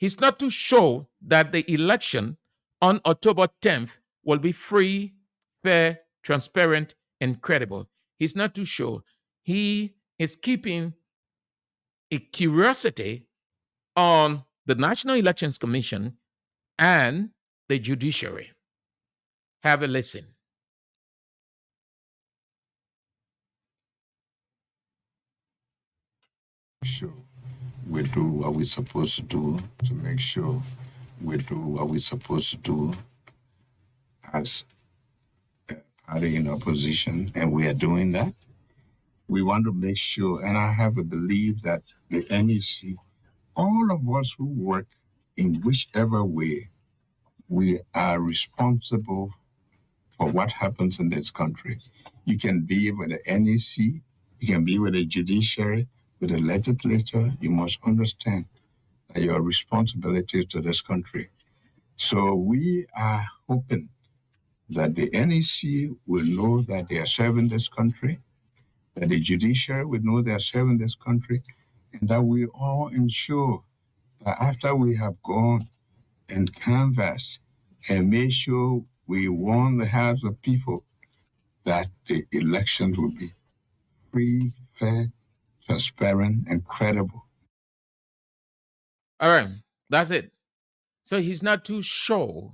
that the election on October 10th will be free, fair, transparent, and credible. He's not too sure. He is keeping a curiosity on the National Elections Commission and the judiciary. Have a listen. Sure, we do what we're supposed to do to make sure we do what we're supposed to do as a party in opposition, and we are doing that. We want to make sure, and I have a belief that the NEC, all of us who work in whichever way, we are responsible for what happens in this country. You can be with the NEC, you can be with the judiciary, with the legislature. You must understand that your responsibility to this country. So we are hoping that the NEC will know that they are serving this country, that the judiciary will know they are serving this country, and that we all ensure that after we have gone and canvassed and made sure we won the hearts of people that the elections would be free, fair, transparent, and credible. All right, that's it. So he's not too sure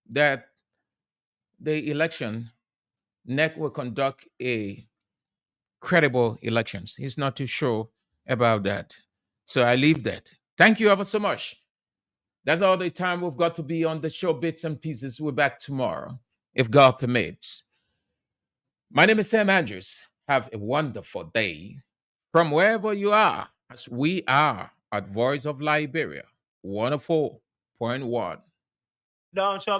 that the election, NEC will conduct a credible elections. He's not too sure about that. So I leave that. Thank you ever so much. That's all the time we've got to be on the show, Bits and Pieces. We're back tomorrow, if God permits. My name is Sam Andrews. Have a wonderful day from wherever you are, as we are at Voice of Liberia 104.1. Don't trouble.